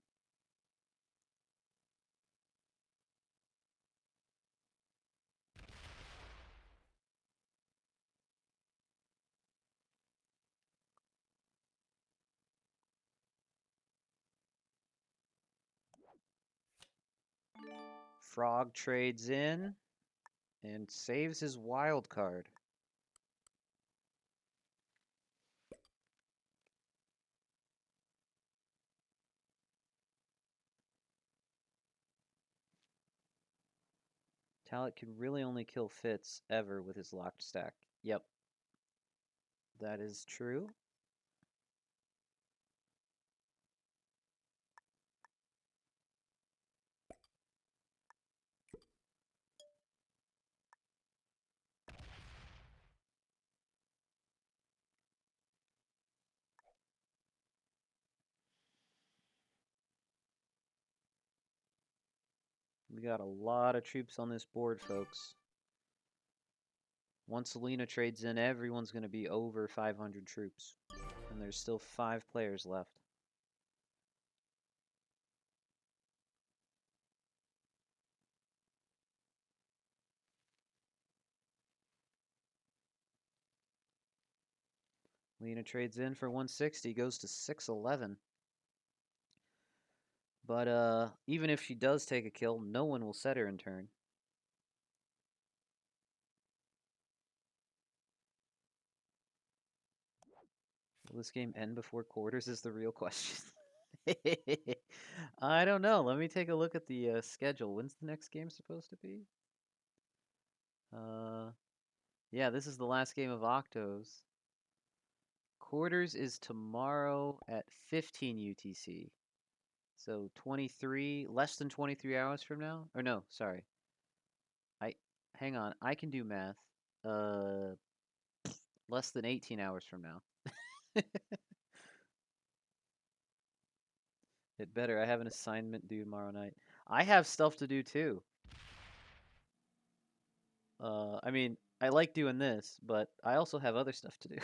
Frog trades in and saves his wild card. Talit can really only kill Fitz ever with his locked stack. Yep. That is true. We got a lot of troops on this board, folks. Once Selena trades in, everyone's going to be over 500 troops. And there's still 5 players left. Lena trades in for 160, goes to 611. But even if she does take a kill, no one will set her in turn. Will this game end before quarters is the real question. I don't know. Let me take a look at the schedule. When's the next game supposed to be? Yeah, this is the last game of Octos. Quarters is tomorrow at 15 UTC. So 23, less than 23 hours from now? Or no, sorry. Hang on, I can do math. Less than 18 hours from now. It better. I have an assignment due tomorrow night. I have stuff to do too. I mean, I like doing this, but I also have other stuff to do.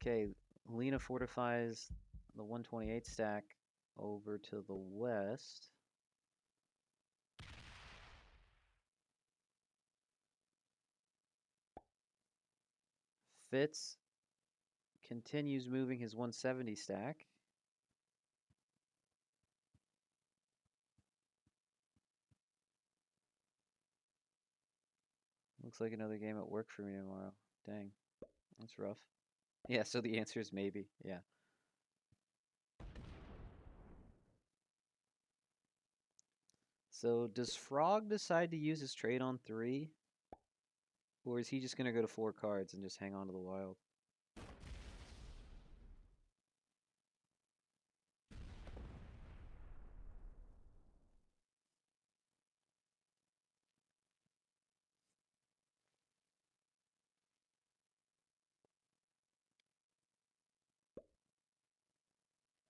Okay, Lena fortifies the 128 stack over to the west. Fitz continues moving his 170 stack. Looks like another game at work for me tomorrow. Dang, that's rough. Yeah, so the answer is maybe, yeah. So does Frog decide to use his trade on 3? Or is he just going to go to 4 cards and just hang on to the wild?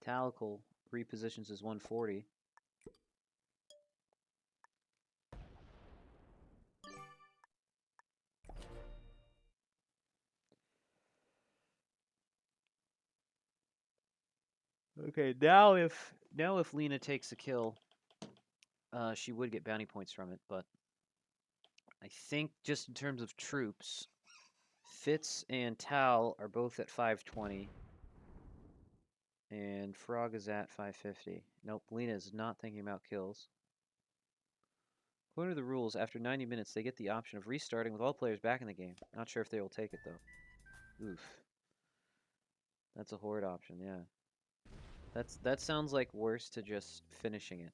Tactical repositions his 140. Okay, now if Lena takes a kill, she would get bounty points from it, but I think just in terms of troops, Fitz and Tal are both at 520, and Frog is at 550. Nope, Lena is not thinking about kills. According to the rules, after 90 minutes, they get the option of restarting with all players back in the game. Not sure if they will take it, though. Oof. That's a horde option, yeah. That sounds like worse to just finishing it.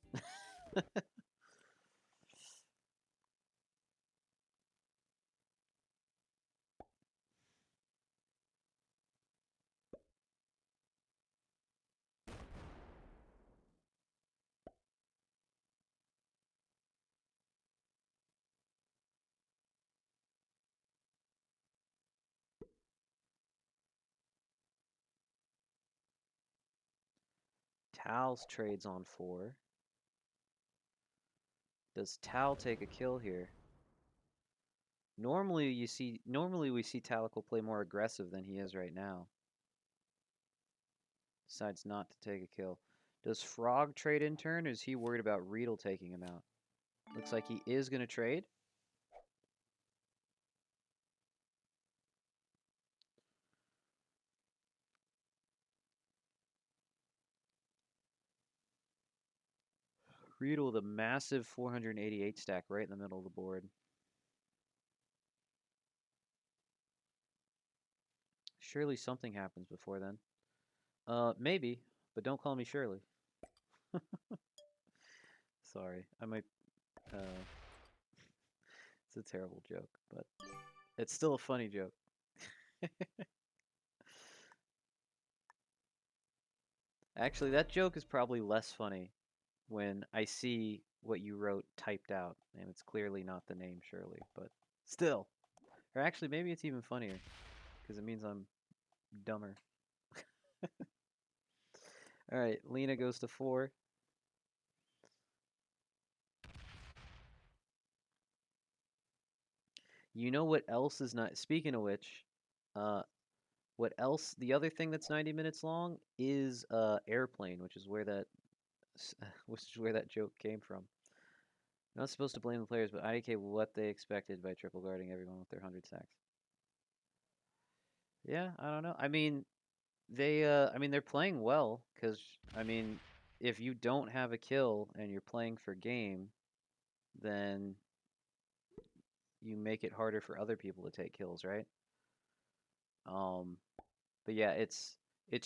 Tal's trades on 4. Does Tal take a kill here? Normally we see Talical play more aggressive than he is right now. Decides not to take a kill. Does Frog trade in turn, or is he worried about Riedel taking him out? Looks like he is going to trade. Riedel with a massive 488 stack right in the middle of the board. Surely something happens before then. Maybe, but don't call me Shirley. Sorry, I might. It's a terrible joke, but it's still a funny joke. Actually, that joke is probably less funny when I see what you wrote typed out, and it's clearly not the name Shirley, but still. Or actually, maybe it's even funnier, because it means I'm dumber. Alright, Lena goes to 4. You know what else is not... Speaking of which, what else... The other thing that's 90 minutes long is Airplane, which is where that joke came from. I'm not supposed to blame the players, but IDK what they expected by triple guarding everyone with their 100 stacks. Yeah, I don't know. I mean, they're playing well because I mean, if you don't have a kill and you're playing for game, then you make it harder for other people to take kills, right? Um, but yeah, it's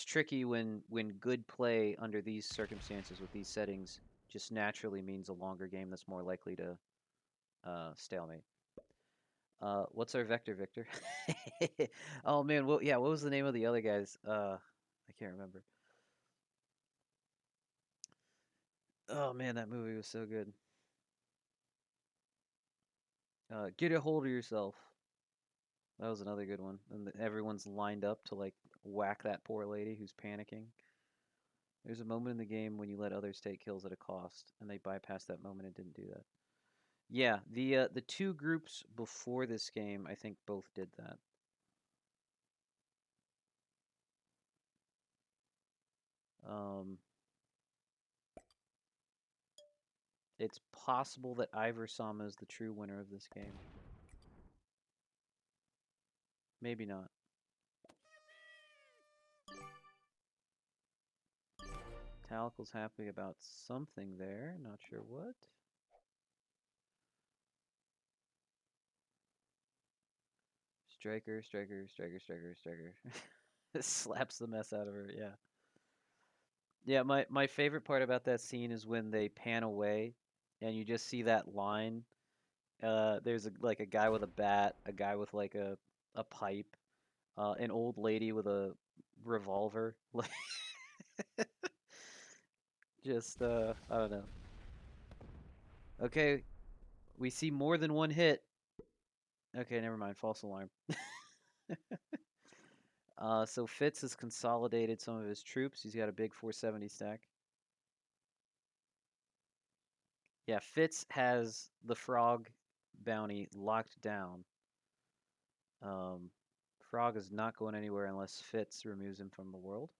tricky when good play under these circumstances with these settings just naturally means a longer game that's more likely to stalemate. What's our vector, Victor? Oh man, well, yeah, what was the name of the other guys? I can't remember. Oh man, that movie was so good. Get a hold of yourself. That was another good one. And everyone's lined up to like whack that poor lady who's panicking. There's a moment in the game when you let others take kills at a cost, and they bypassed that moment and didn't do that. Yeah, the two groups before this game, I think both did that. It's possible that Iversama is the true winner of this game. Maybe not. Talical's happy about something there, not sure what. Striker, striker, striker, striker, striker. Slaps the mess out of her, yeah. Yeah, my favorite part about that scene is when they pan away and you just see that line. There's like a guy with a bat, a guy with like a pipe, an old lady with a revolver. Just I don't know. Okay, we see more than one hit. Okay, never mind. False alarm. So Fitz has consolidated some of his troops. He's got a big 470 stack. Yeah, Fitz has the frog bounty locked down. Um, Frog is not going anywhere unless Fitz removes him from the world.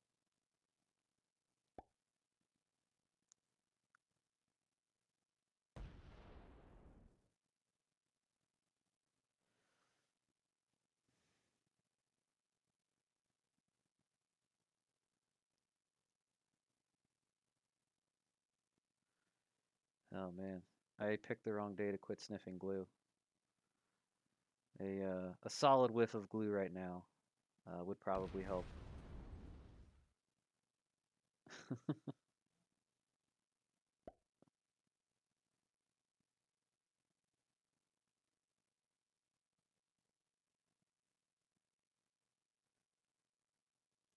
Oh man, I picked the wrong day to quit sniffing glue. A solid whiff of glue right now would probably help.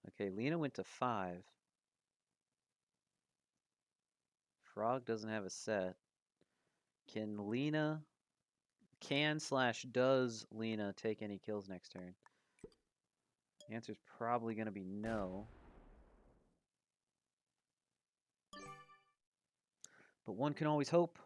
Okay, Lena went to 5. Frog doesn't have a set. Can Lena, does Lena take any kills next turn? The answer's probably going to be no. But one can always hope.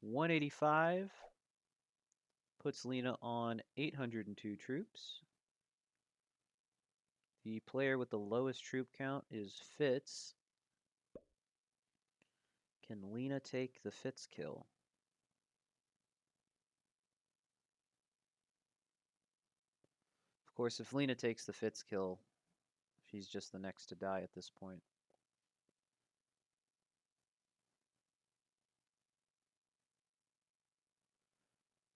$185 puts Lena on 802 troops. The player with the lowest troop count is Fitz. Can Lena take the Fitz kill? Of course, if Lena takes the Fitz kill, she's just the next to die at this point.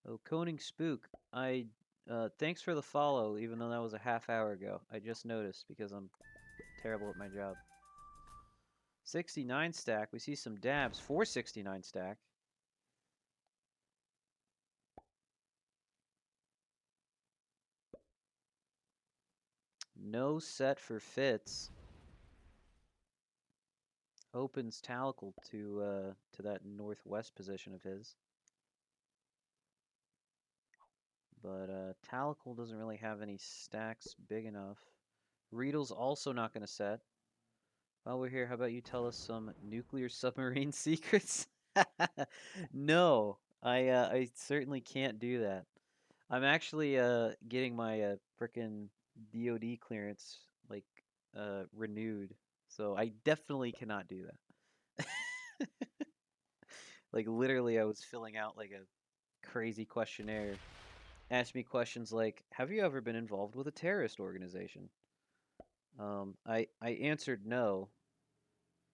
Oh, Coning Spook, thanks for the follow, even though that was a half hour ago. I just noticed because I'm terrible at my job. 69 stack, we see some dabs. 469 stack. No set for Fitz. Opens Talical to that northwest position of his. But Talical doesn't really have any stacks big enough. Reedle's also not going to set. While we're here, how about you tell us some nuclear submarine secrets? No, I certainly can't do that. I'm actually getting my frickin' DoD clearance like renewed, so I definitely cannot do that. Like literally, I was filling out like a crazy questionnaire. Asked me questions like, "Have you ever been involved with a terrorist organization?" I answered no,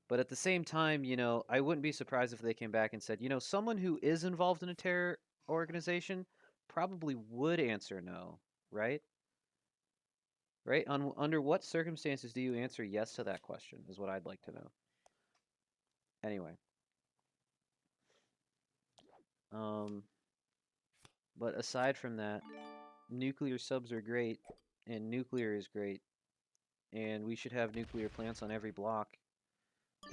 but at the same time, I wouldn't be surprised if they came back and said, someone who is involved in a terror organization probably would answer no, right? Right? Under what circumstances do you answer yes to that question is what I'd like to know. Anyway. Um, but aside from that, nuclear subs are great, and nuclear is great, and we should have nuclear plants on every block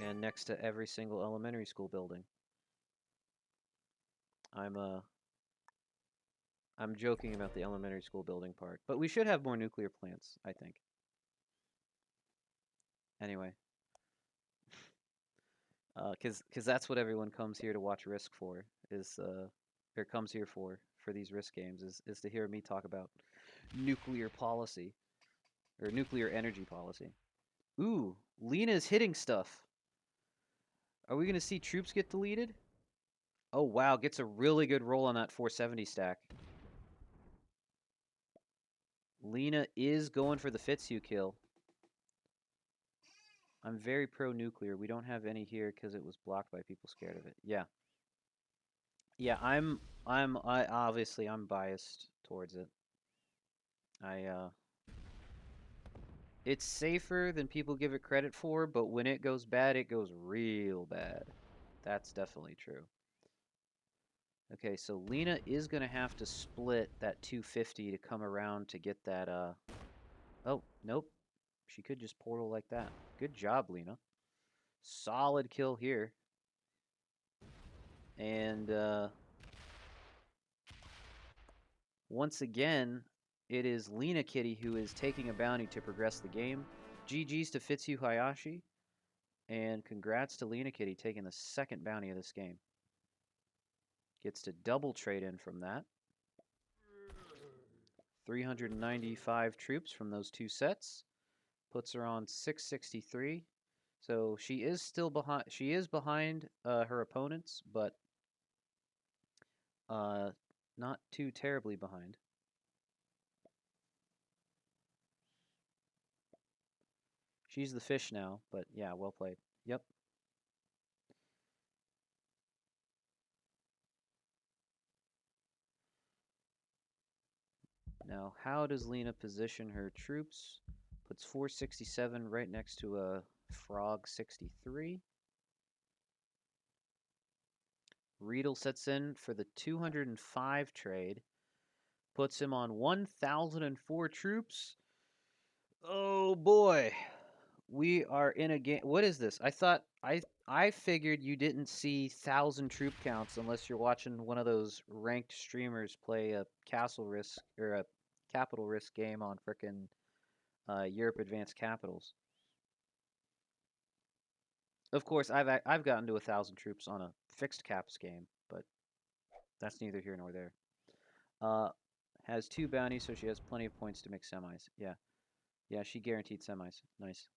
and next to every single elementary school building. I'm I'm joking about the elementary school building part, but we should have more nuclear plants, I think. Anyway, cause that's what everyone comes here to watch Risk for, or comes here for these Risk games, is to hear me talk about nuclear policy, or nuclear energy policy. Ooh, Lena's hitting stuff. Are we gonna see troops get deleted? Oh wow, gets a really good roll on that 470 stack. Lena is going for the Fitzhugh kill. I'm very pro-nuclear. We don't have any here because it was blocked by people scared of it. Yeah. Yeah, I obviously I'm biased towards it. I it's safer than people give it credit for, but when it goes bad, it goes real bad. That's definitely true. Okay, so Lena is going to have to split that 250 to come around to get that, Oh, nope. She could just portal like that. Good job, Lena. Solid kill here. And, once again, it is Lena Kitty who is taking a bounty to progress the game. GG's to Fitsu Hayashi. And congrats to Lena Kitty taking the second bounty of this game. Gets to double trade in from that. 395 troops from those two sets. Puts her on 663. So she is still behind. She is behind her opponents, but not too terribly behind. She's the fish now, but yeah, well played. Yep. Now, how does Lena position her troops? Puts 467 right next to a frog 63. Riedel sets in for the 205 trade. Puts him on 1,004 troops. Oh boy. We are in a game. What is this? I figured you didn't see 1,000 troop counts unless you're watching one of those ranked streamers play a castle risk or a capital risk game on frickin' Europe Advanced Capitals. Of course, I've gotten to 1,000 troops on a fixed caps game, but that's neither here nor there. Has 2 bounties, so she has plenty of points to make semis. Yeah, yeah, she guaranteed semis. Nice.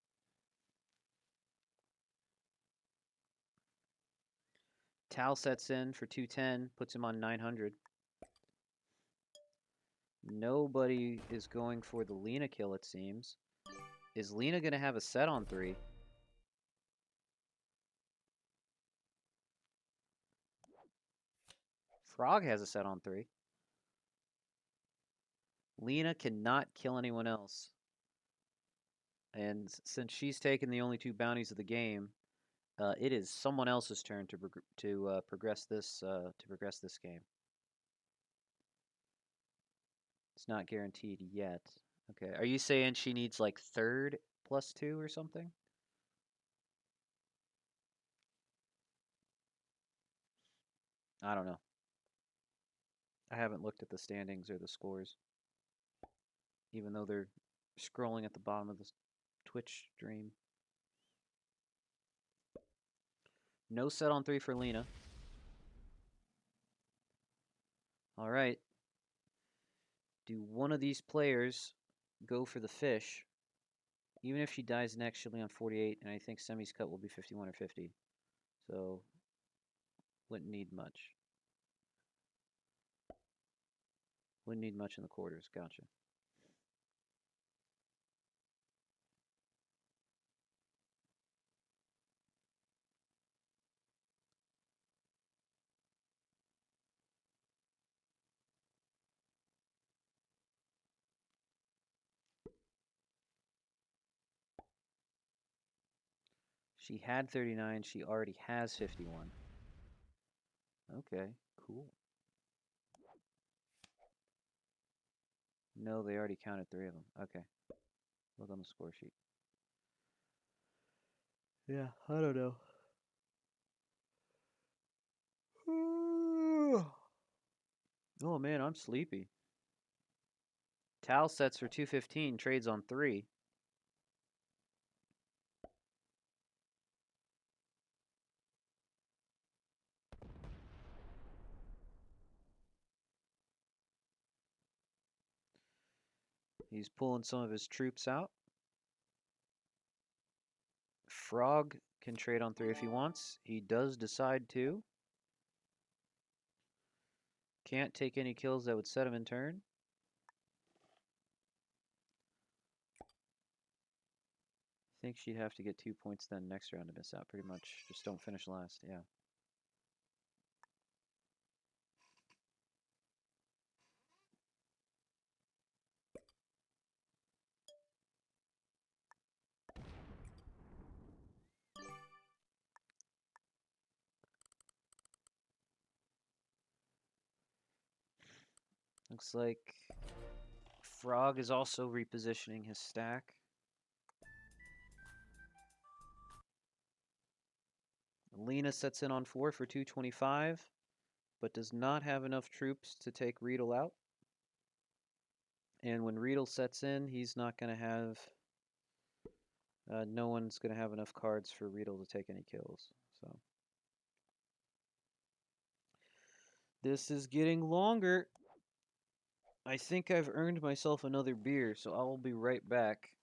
Tal sets in for 210, puts him on 900. Nobody is going for the Lena kill, it seems. Is Lena going to have a set on 3? Frog has a set on 3. Lena cannot kill anyone else. And since she's taken the only 2 bounties of the game, it is someone else's turn to progress this game. It's not guaranteed yet. Okay, are you saying she needs like 3rd plus 2 or something? I don't know. I haven't looked at the standings or the scores, even though they're scrolling at the bottom of the Twitch stream. No set on 3 for Lena. All right. Do one of these players go for the fish? Even if she dies next, she'll be on 48, and I think Semi's cut will be 51 or 50. So, wouldn't need much. Wouldn't need much in the quarters. Gotcha. She had 39. She already has 51. Okay, cool. No, they already counted 3 of them. Okay. Look on the score sheet. Yeah, I don't know. Oh man, I'm sleepy. Tal sets for 215, trades on 3. He's pulling some of his troops out. Frog can trade on 3 if he wants. He does decide to. Can't take any kills that would set him in turn. I think she'd have to get 2 points then next round to miss out, pretty much. Just don't finish last, yeah. Looks like Frog is also repositioning his stack. Lena sets in on 4 for 225, but does not have enough troops to take Riedel out. And when Riedel sets in, he's not going to have... no one's going to have enough cards for Riedel to take any kills. So this is getting longer. I think I've earned myself another beer, so I'll be right back.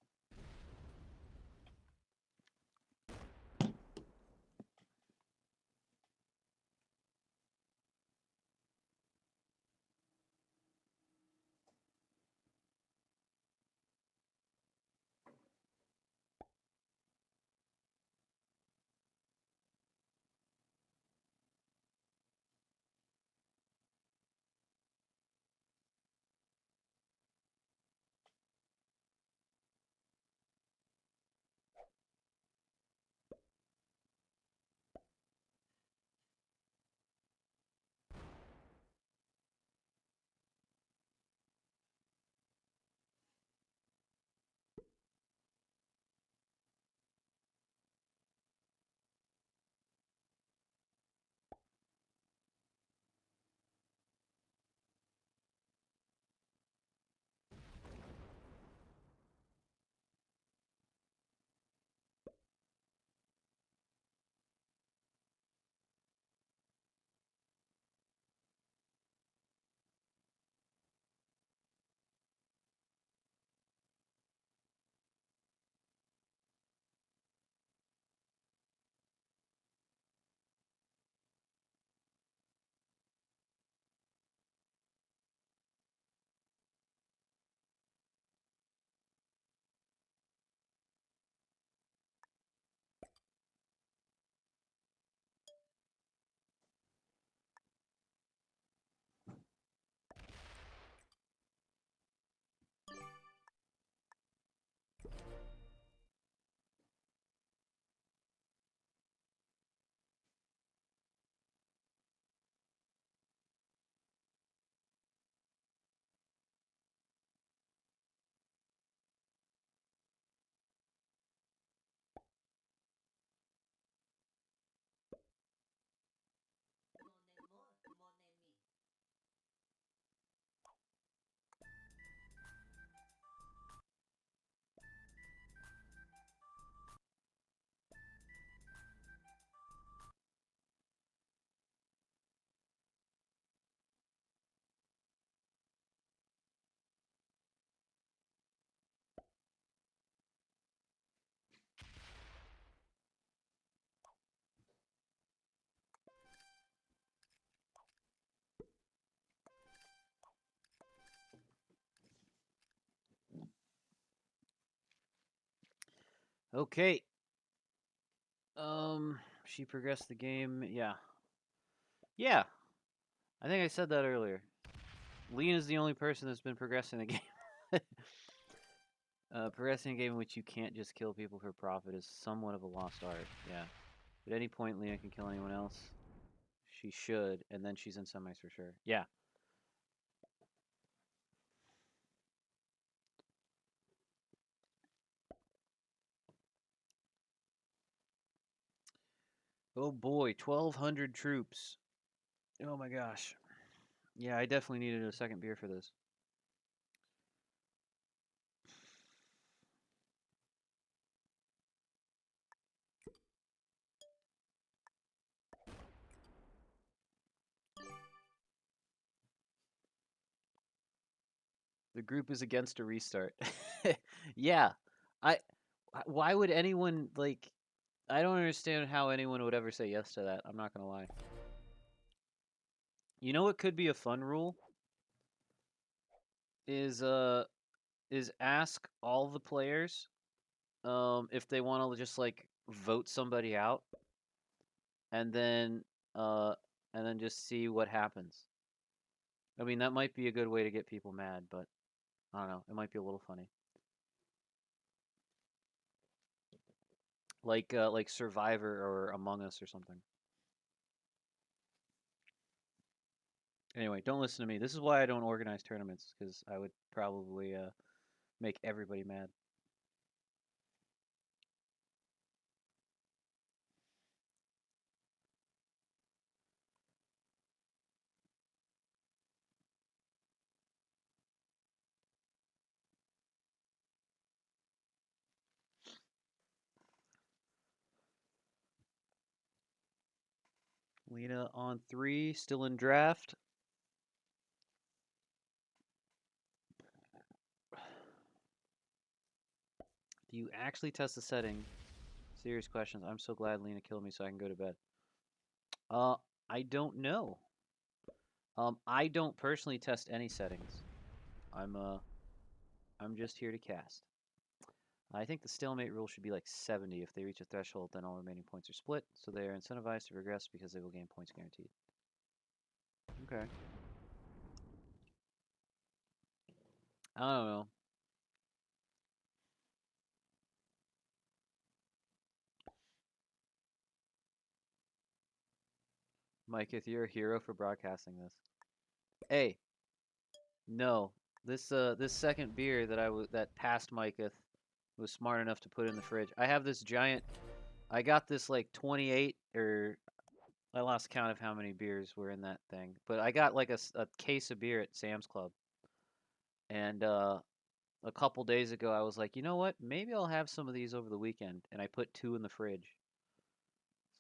Okay. She progressed the game. Yeah. Yeah. I think I said that earlier. Lena's the only person that's been progressing the game. Progressing a game in which you can't just kill people for profit is somewhat of a lost art. Yeah. At any point, Lena can kill anyone else. She should, and then she's in semis for sure. Yeah. Oh boy, 1,200 troops. Oh my gosh. Yeah, I definitely needed a second beer for this. The group is against a restart. Yeah. I why would anyone like I don't understand how anyone would ever say yes to that. I'm not going to lie. You know what could be a fun rule is ask all the players if they want to just like vote somebody out and then uh just see what happens. I mean, that might be a good way to get people mad, but I don't know. It might be a little funny. Like Survivor or Among Us or something. Anyway, don't listen to me. This is why I don't organize tournaments, because I would probably make everybody mad. Lena on 3, still in draft. Do you actually test the setting? Serious questions. I'm so glad Lena killed me so I can go to bed. Uh, I don't know. I don't personally test any settings. I'm uh, I'm just here to cast. I think the stalemate rule should be like 70. If they reach a threshold, then all remaining points are split, so they are incentivized to progress because they will gain points guaranteed. Okay. I don't know. Mike, if you're a hero for broadcasting this. Hey, no. This second beer that passed Micah was smart enough to put in the fridge. I have this giant. I got this like 28 or I lost count of how many beers were in that thing, but I got like a case of beer at Sam's Club, and a couple days ago I was like, you know what? Maybe I'll have some of these over the weekend, and I put 2 in the fridge.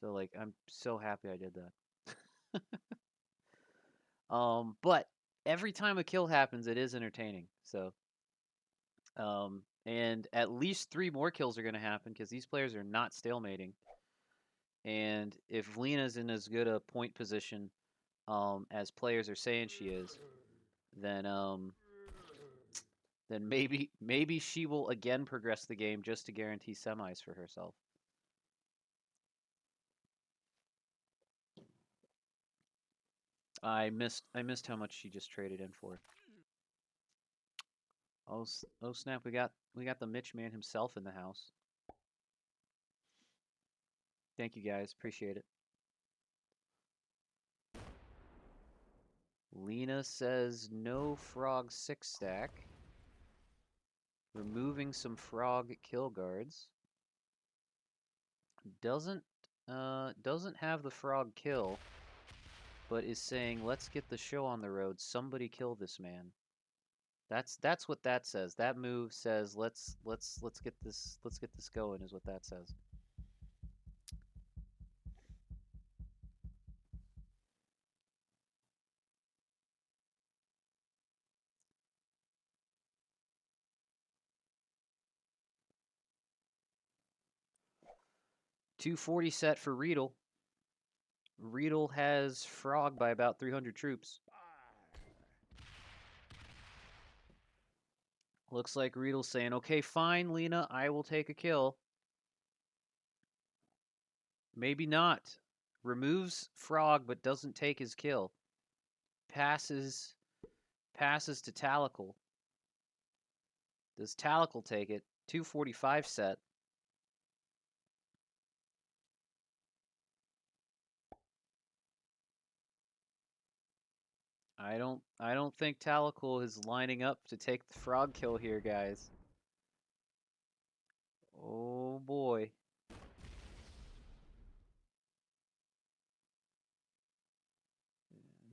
So like I'm so happy I did that. But every time a kill happens, it is entertaining. So and at least 3 more kills are going to happen because these players are not stalemating. And if Lena's in as good a point position as players are saying she is, then maybe she will again progress the game just to guarantee semis for herself. I missed how much she just traded in for. Oh snap! We got the Mitch man himself in the house. Thank you guys, appreciate it. Lena says no frog 6-stack. Removing some frog kill guards. Doesn't doesn't have the frog kill, but is saying let's get the show on the road. Somebody kill this man. That's what that says. That move says let's get this going is what that says. 240 set for Riedel. Riedel has frog by about 300 troops. Looks like Riedel's saying, okay, fine, Lena, I will take a kill. Maybe not. Removes frog but doesn't take his kill. Passes to Talical. Does Talical take it? 245 set. I don't think Talical is lining up to take the frog kill here, guys. Oh boy.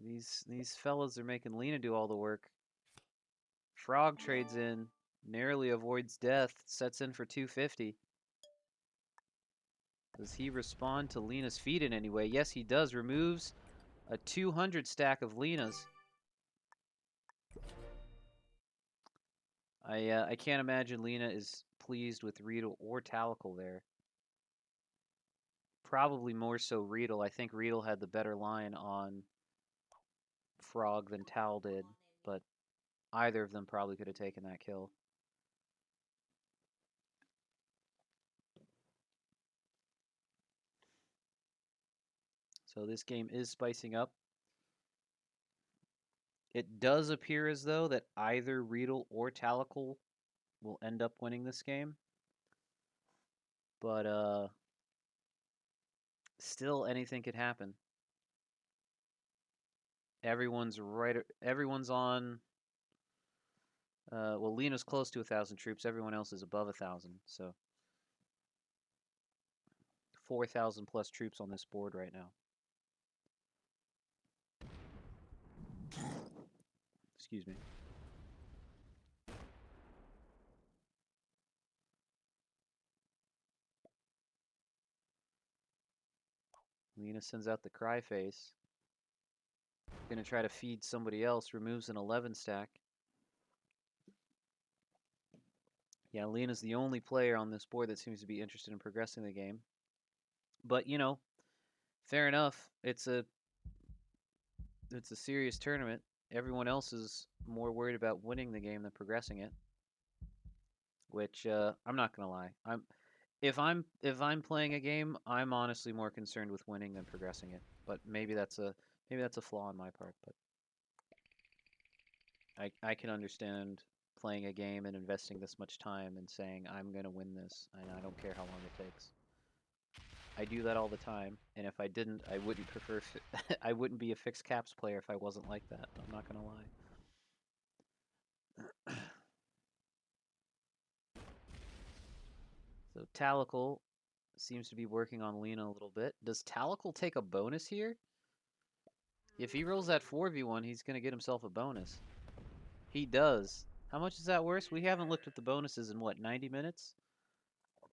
These fellas are making Lena do all the work. Frog trades in, narrowly avoids death, sets in for 250. Does he respond to Lena's feed in any way? Yes, he does. Removes a 200 stack of Lena's. I can't imagine Lena is pleased with Riedel or Talical there. Probably more so Riedel. I think Riedel had the better line on Frog than Tal did, but either of them probably could have taken that kill. So this game is spicing up. It does appear as though that either Riedel or Talical will end up winning this game. But still anything could happen. Everyone's right. Everyone's on. Well, Lena's close to 1,000 troops. Everyone else is above 1,000. So 4,000 plus troops on this board right now. Excuse me. Lena sends out the cry face. Gonna try to feed somebody else. Removes an 11 stack. Yeah, Lena's the only player on this board that seems to be interested in progressing the game. But you know, fair enough. It's a serious tournament. Everyone else is more worried about winning the game than progressing it. Which I'm not gonna lie. If I'm playing a game, I'm honestly more concerned with winning than progressing it. But maybe that's a flaw on my part. But I can understand playing a game and investing this much time and saying I'm gonna win this and I don't care how long it takes. I do that all the time, and if I didn't, I wouldn't prefer. I wouldn't be a fixed caps player if I wasn't like that. I'm not gonna lie. So Talical seems to be working on Lena a little bit. Does Talical take a bonus here? If he rolls that 4v1, he's gonna get himself a bonus. He does. How much is that worth? We haven't looked at the bonuses in what, 90 minutes?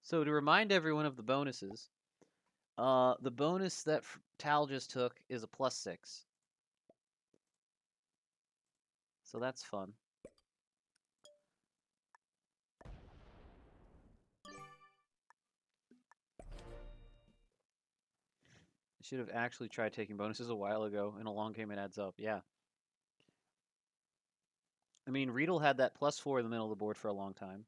So to remind everyone of the bonuses, the bonus that Tal just took is a +6. So that's fun. I should have actually tried taking bonuses a while ago. In a long game, it adds up. Yeah. I mean, Riedel had that +4 in the middle of the board for a long time.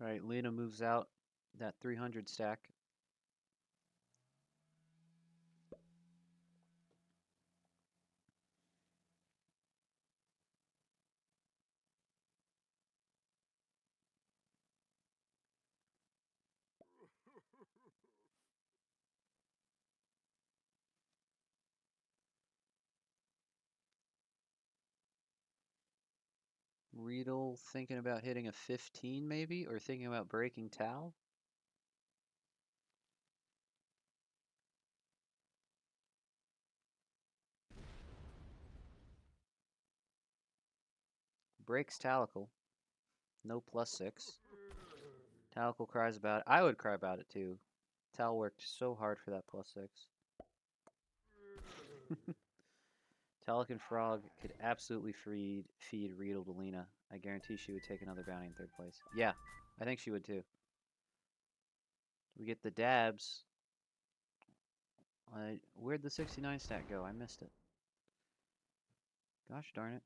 All right, Lena moves out that 300 stack. Riedel thinking about hitting a 15 maybe, or thinking about breaking Tal. Breaks Talical. No +6. Talical cries about it. I would cry about it too. Tal worked so hard for that +6. Talican Frog could absolutely feed Riedel to Lena. I guarantee she would take another bounty in 3rd place. Yeah, I think she would too. We get the dabs. Where'd the 69 stack go? I missed it. Gosh darn it.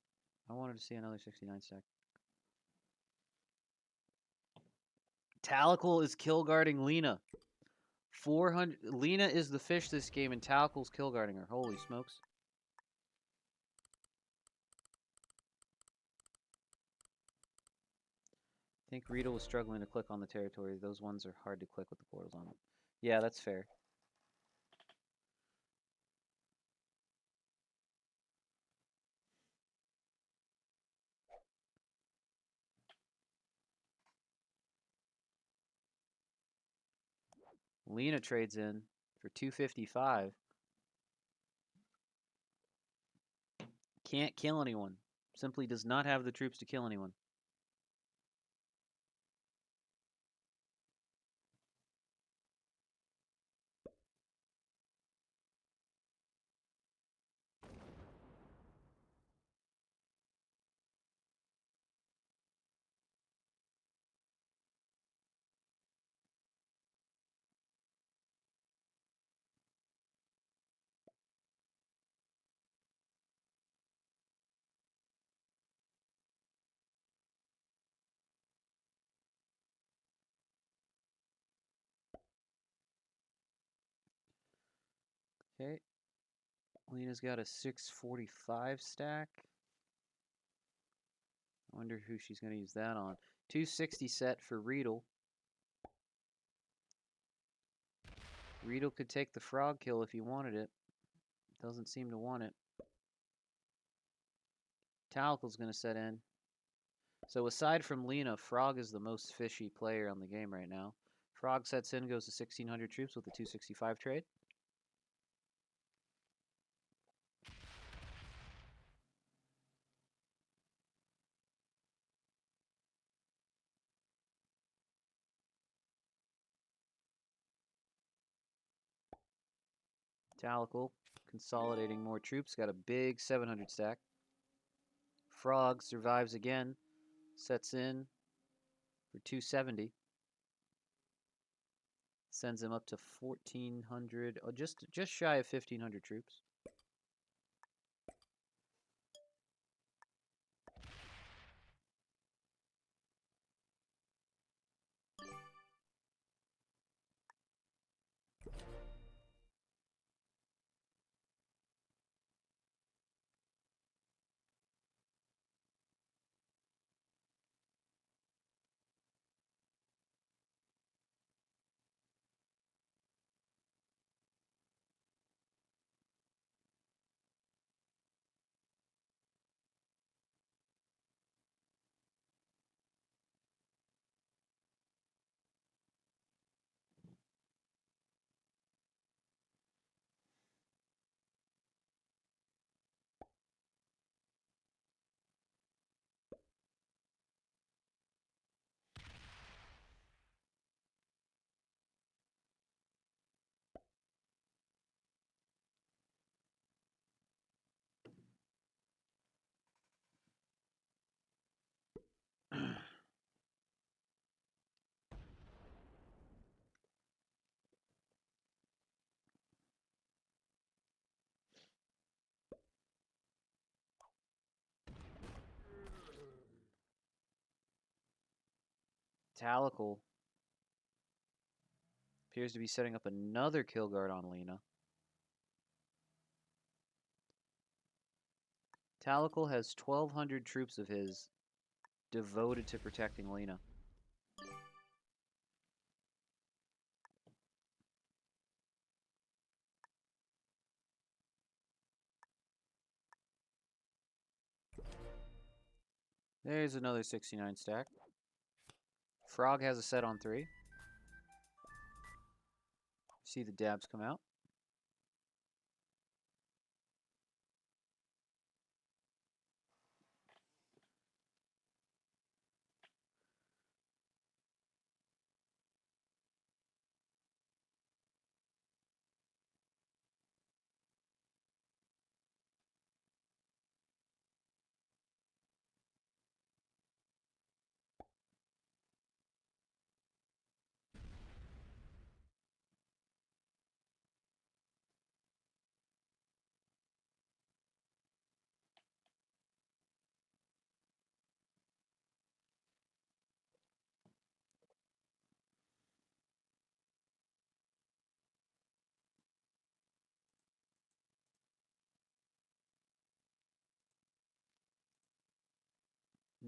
I wanted to see another 69 stack. Talical is kill guarding Lena. 400. Lena is the fish this game, and Talical's kill guarding her. Holy smokes. I think Rita was struggling to click on the territory. Those ones are hard to click with the portals on them. Yeah, that's fair. Lena trades in for 255. Can't kill anyone. Simply does not have the troops to kill anyone. Okay. Lena's got a 645 stack. I wonder who she's going to use that on. 260 set for Riedel. Riedel could take the frog kill if he wanted it. Doesn't seem to want it. Talicle's going to set in. So aside from Lena, Frog is the most fishy player on the game right now. Frog sets in, goes to 1,600 troops with a 265 trade. Talicle consolidating more troops, got a big 700 stack. Frog survives again, sets in for 270. Sends him up to 1,400, oh, just shy of 1,500 troops. Talicle appears to be setting up another kill guard on Lena. Talicle has 1,200 troops of his devoted to protecting Lena. There's another 69 stack. Frog has a set on 3. See the dabs come out.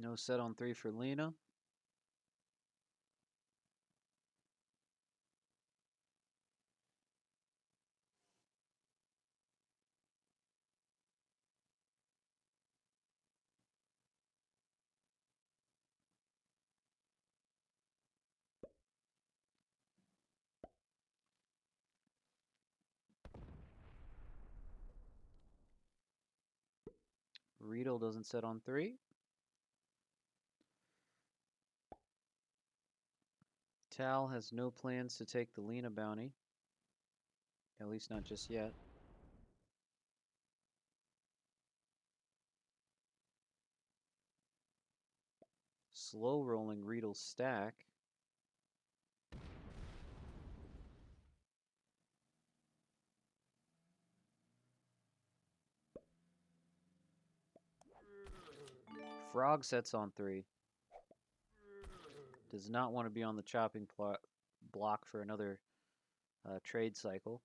No set on 3 for Lena. Riedel doesn't set on 3. Tal has no plans to take the Lena bounty. At least not just yet. Slow rolling Riedel's stack. Frog sets on 3. Does not want to be on the chopping block for another trade cycle.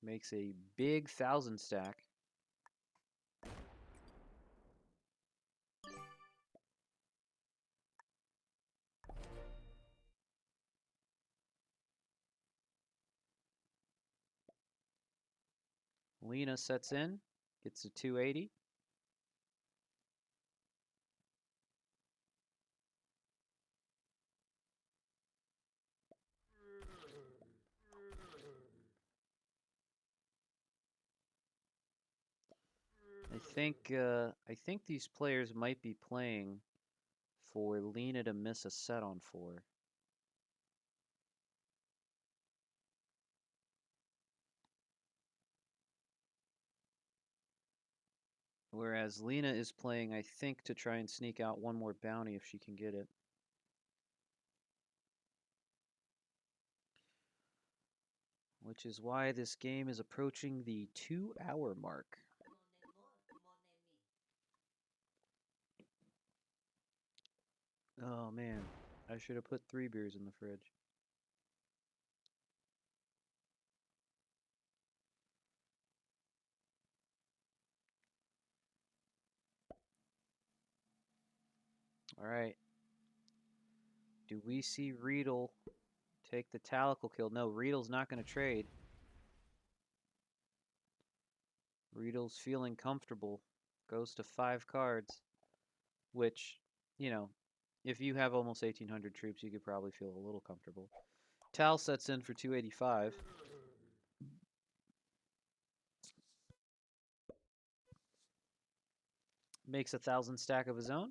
Makes a big 1,000 stack. Lena sets in, gets a 280. I think these players might be playing for Lena to miss a set on 4. Whereas Lena is playing, I think, to try and sneak out one more bounty if she can get it. Which is why this game is approaching the 2-hour mark. Oh man, I should have put 3 beers in the fridge. All right. Do we see Riedel take the Tactical kill? No, Riedel's not going to trade. Riedel's feeling comfortable. Goes to 5 cards, which, you know, if you have almost 1,800 troops, you could probably feel a little comfortable. Tal sets in for 285. Makes a 1,000 stack of his own.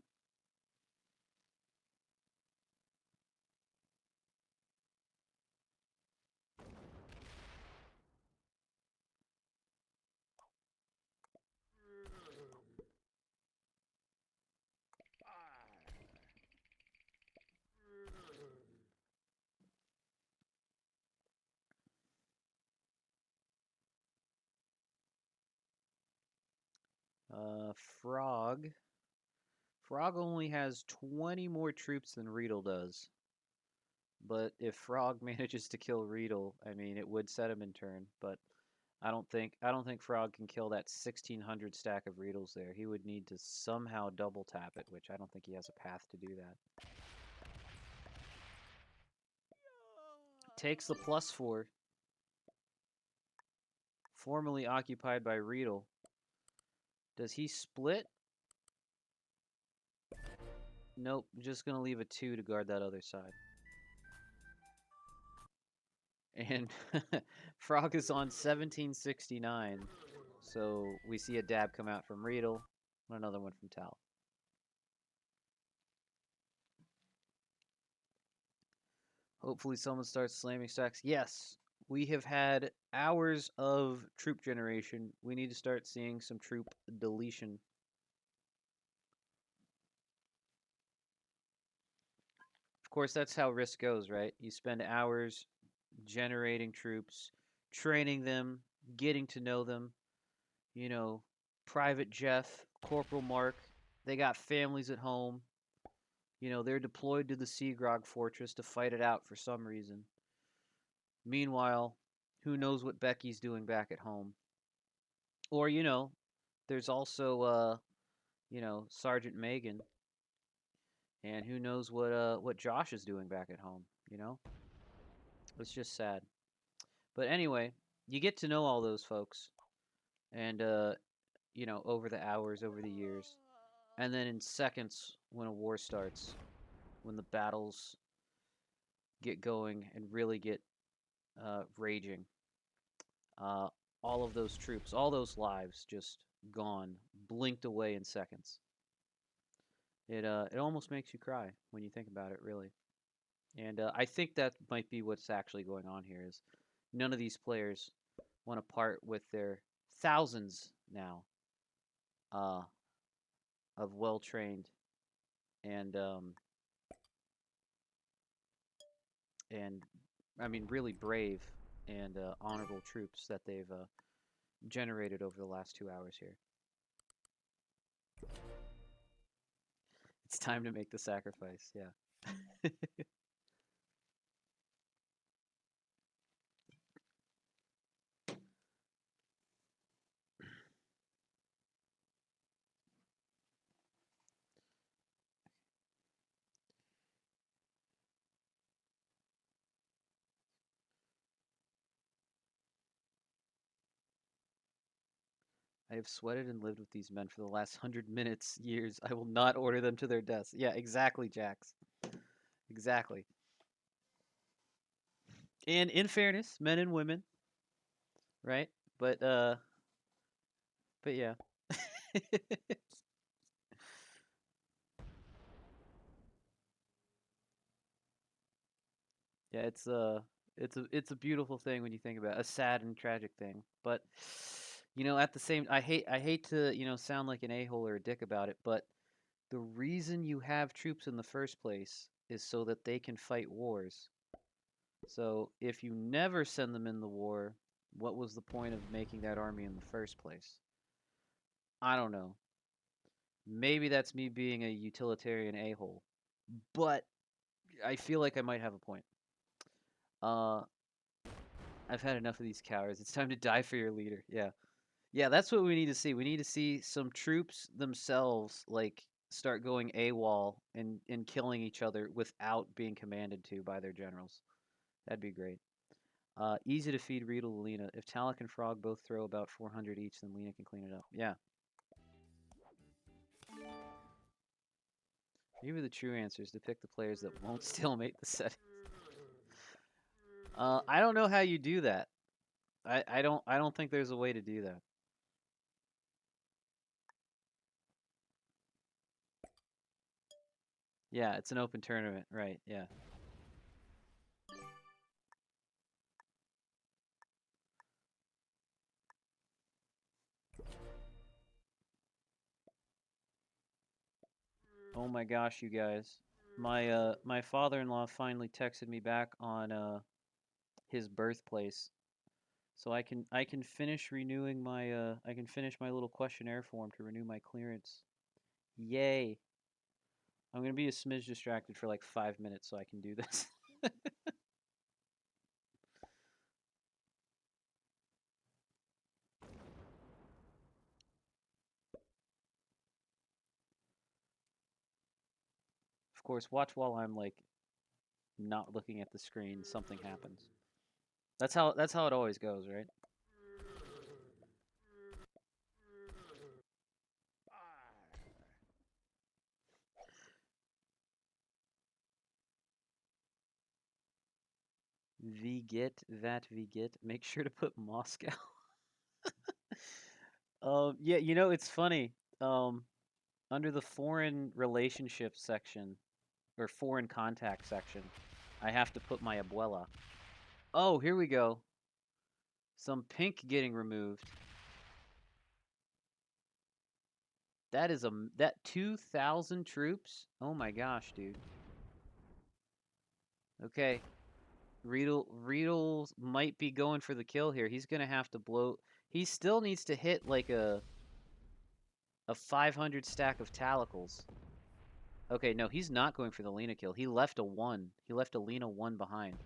Frog. Frog only has 20 more troops than Riedel does. But if Frog manages to kill Riedel, I mean, it would set him in turn. But I don't think Frog can kill that 1,600 stack of Riedels there. He would need to somehow double tap it, which I don't think he has a path to do that. Takes the +4. Formerly occupied by Riedel. Does he split? Nope, just going to leave a 2 to guard that other side. And Frog is on 1769. So we see a dab come out from Riedel, another one from Tal. Hopefully someone starts slamming stacks. Yes, we have had hours of troop generation. We need to start seeing some troop deletion. Of course, that's how Risk goes, right? You spend hours generating troops, training them, getting to know them. You know, Private Jeff, Corporal Mark, they got families at home. You know, they're deployed to the Seagrog Fortress to fight it out for some reason. Meanwhile, who knows what Becky's doing back at home? Or, you know, there's also, you know, Sergeant Megan. And who knows what Josh is doing back at home, you know? It's just sad. But anyway, you get to know all those folks. And, you know, over the hours, over the years. And then in seconds, when a war starts, when the battles get going and really get raging, all of those troops, all those lives just gone, blinked away in seconds. It almost makes you cry when you think about it, really. And I think that might be what's actually going on here is none of these players want to part with their thousands now of well-trained and and I mean really brave and honorable troops that they've generated over the last 2 hours here. It's time to make the sacrifice, yeah. I have sweated and lived with these men for the last 100 minutes, years. I will not order them to their deaths. Yeah, exactly, Jax. Exactly. And in fairness, men and women, right? But uh, but yeah. Yeah, it's a beautiful thing when you think about it, a sad and tragic thing. But at the same, I hate to sound like an a-hole or a dick about it, but the reason you have troops in the first place is so that they can fight wars. So if you never send them in the war, what was the point of making that army in the first place? I don't know. Maybe that's me being a utilitarian a-hole, but I feel like I might have a point. Uh, I've had enough of these cowards. It's time to die for your leader. Yeah. Yeah, that's what we need to see. We need to see some troops themselves like start going AWOL and killing each other without being commanded to by their generals. That'd be great. Easy to feed Riedel to Lena. If Talak and Frog both throw about 400 each, then Lena can clean it up. Yeah. Maybe the true answer is to pick the players that won't stalemate the setting. I don't know how you do that. I don't think there's a way to do that. Yeah, it's an open tournament, right? Yeah. Oh my gosh, you guys. My father-in-law finally texted me back on his birthplace. So I can finish renewing my I can finish my little questionnaire form to renew my clearance. Yay. I'm going to be a smidge distracted for like 5 minutes so I can do this. Of course, watch while I'm like not looking at the screen, something happens. That's how it always goes, right? We get. Make sure to put Moscow. Yeah, it's funny. Um, Under the foreign relationships section or foreign contact section, I have to put my abuela. Oh, here we go. Some pink getting removed. That is that 2,000 troops? Oh my gosh, dude. Okay, Riedel might be going for the kill here. He's gonna have to blow. He still needs to hit like a 500 stack of talicles. Okay, no, he's not going for the Lena kill. He left a 1. He left a Lena 1 behind.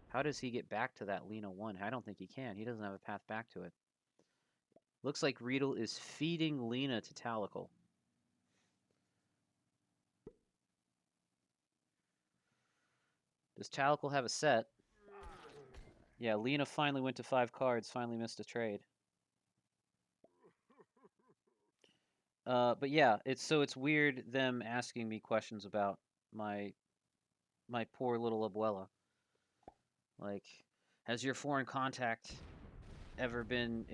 How does he get back to that Lena 1? I don't think he can. He doesn't have a path back to it. Looks like Riedel is feeding Lena to Talical. Does Talical have a set? Yeah, Lena finally went to 5 cards, finally missed a trade. But yeah, it's weird them asking me questions about my my poor little abuela. Like, has your foreign contact ever been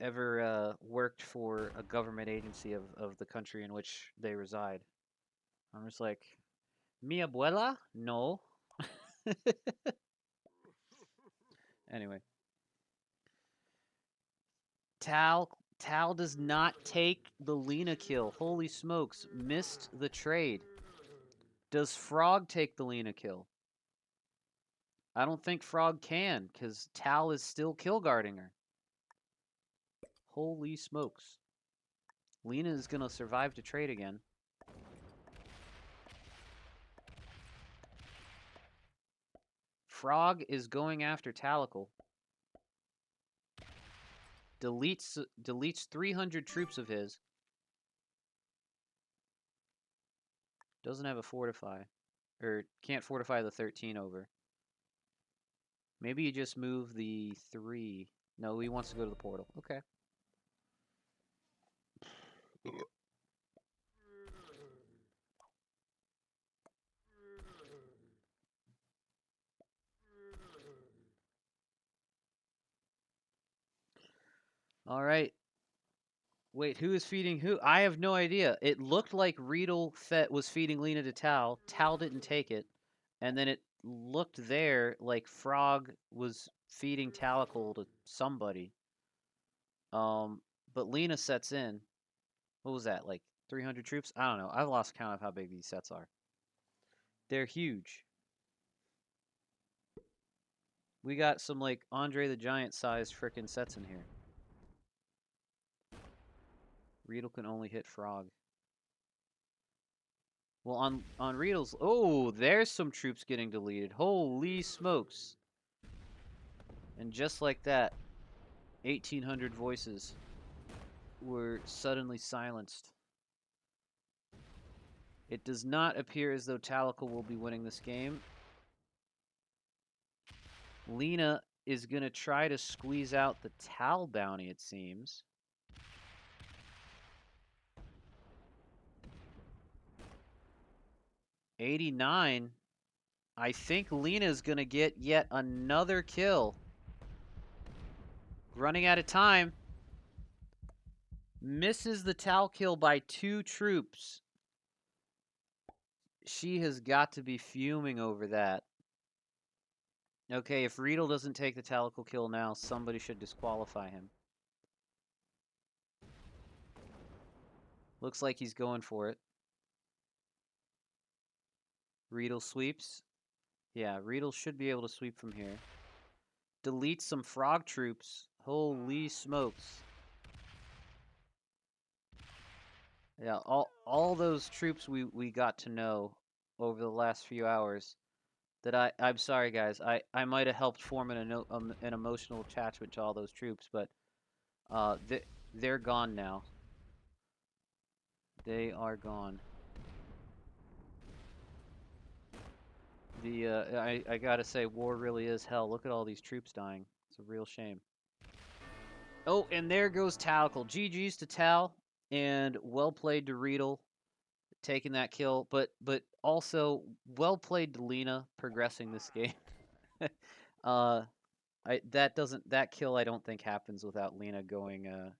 ever worked for a government agency of the country in which they reside? I'm just like, mi abuela? No. Anyway, Tal does not take the Lena kill. Holy smokes, missed the trade. Does Frog take the Lena kill? I don't think Frog can, because Tal is still kill guarding her. Holy smokes. Lena is going to survive to trade again. Frog is going after Talical. Deletes 300 troops of his. Doesn't have a fortify. Or can't fortify the 13 over. Maybe you just move the 3. No, he wants to go to the portal. Okay. All right. Wait, who is feeding who? I have no idea. It looked like Riedel was feeding Lena to Tal. Tal didn't take it. And then it looked there like Frog was feeding Talical to somebody. But Lena sets in. What was that, like 300 troops? I don't know. I've lost count of how big these sets are. They're huge. We got some like Andre the Giant sized frickin' sets in here. Riedel can only hit Frog. Well, on Riedel's... Oh, there's some troops getting deleted. Holy smokes. And just like that, 1,800 voices were suddenly silenced. It does not appear as though Talical will be winning this game. Lena is going to try to squeeze out the Tal bounty, it seems. '89. I think Lena's going to get yet another kill. Running out of time. Misses the Tal kill by 2 troops. She has got to be fuming over that. Okay, if Riedel doesn't take the Talical kill now, somebody should disqualify him. Looks like he's going for it. Riedel sweeps. Yeah, Riedel should be able to sweep from here. Delete some Frog troops. Holy smokes. Yeah, all those troops we got to know over the last few hours that I'm sorry guys, I might have helped form an emotional attachment to all those troops, but they're gone now. They are gone. I gotta say, war really is hell. Look at all these troops dying. It's a real shame. Oh, and there goes Talical. GG's to Tal, and well played to Riedel, taking that kill. But also well played to Lena, progressing this game. That kill I don't think happens without Lena going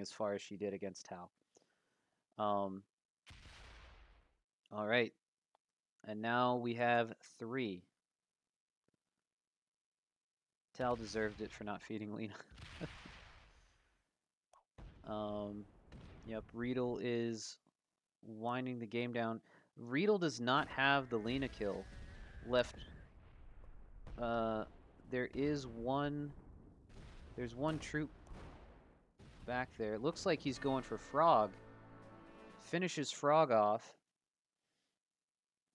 as far as she did against Tal. All right, and now we have 3. Tal deserved it for not feeding Lena. Yep, Riedel is winding the game down. Riedel does not have the Lena kill left. There's one troop back there. It looks like he's going for Frog. Finishes Frog off.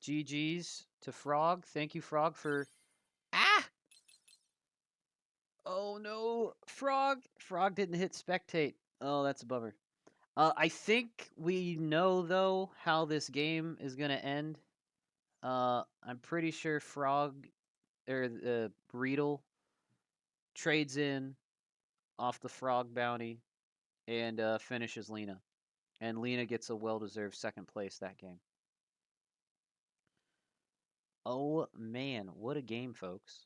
GG's to Frog. Thank you, Frog, for... Ah! Oh, no. Frog. Frog didn't hit spectate. Oh, that's a bummer. I think we know, though, how this game is going to end. I'm pretty sure Frog, or Riedel, trades in off the Frog bounty and finishes Lena. And Lena gets a well-deserved second place that game. Oh, man. What a game, folks.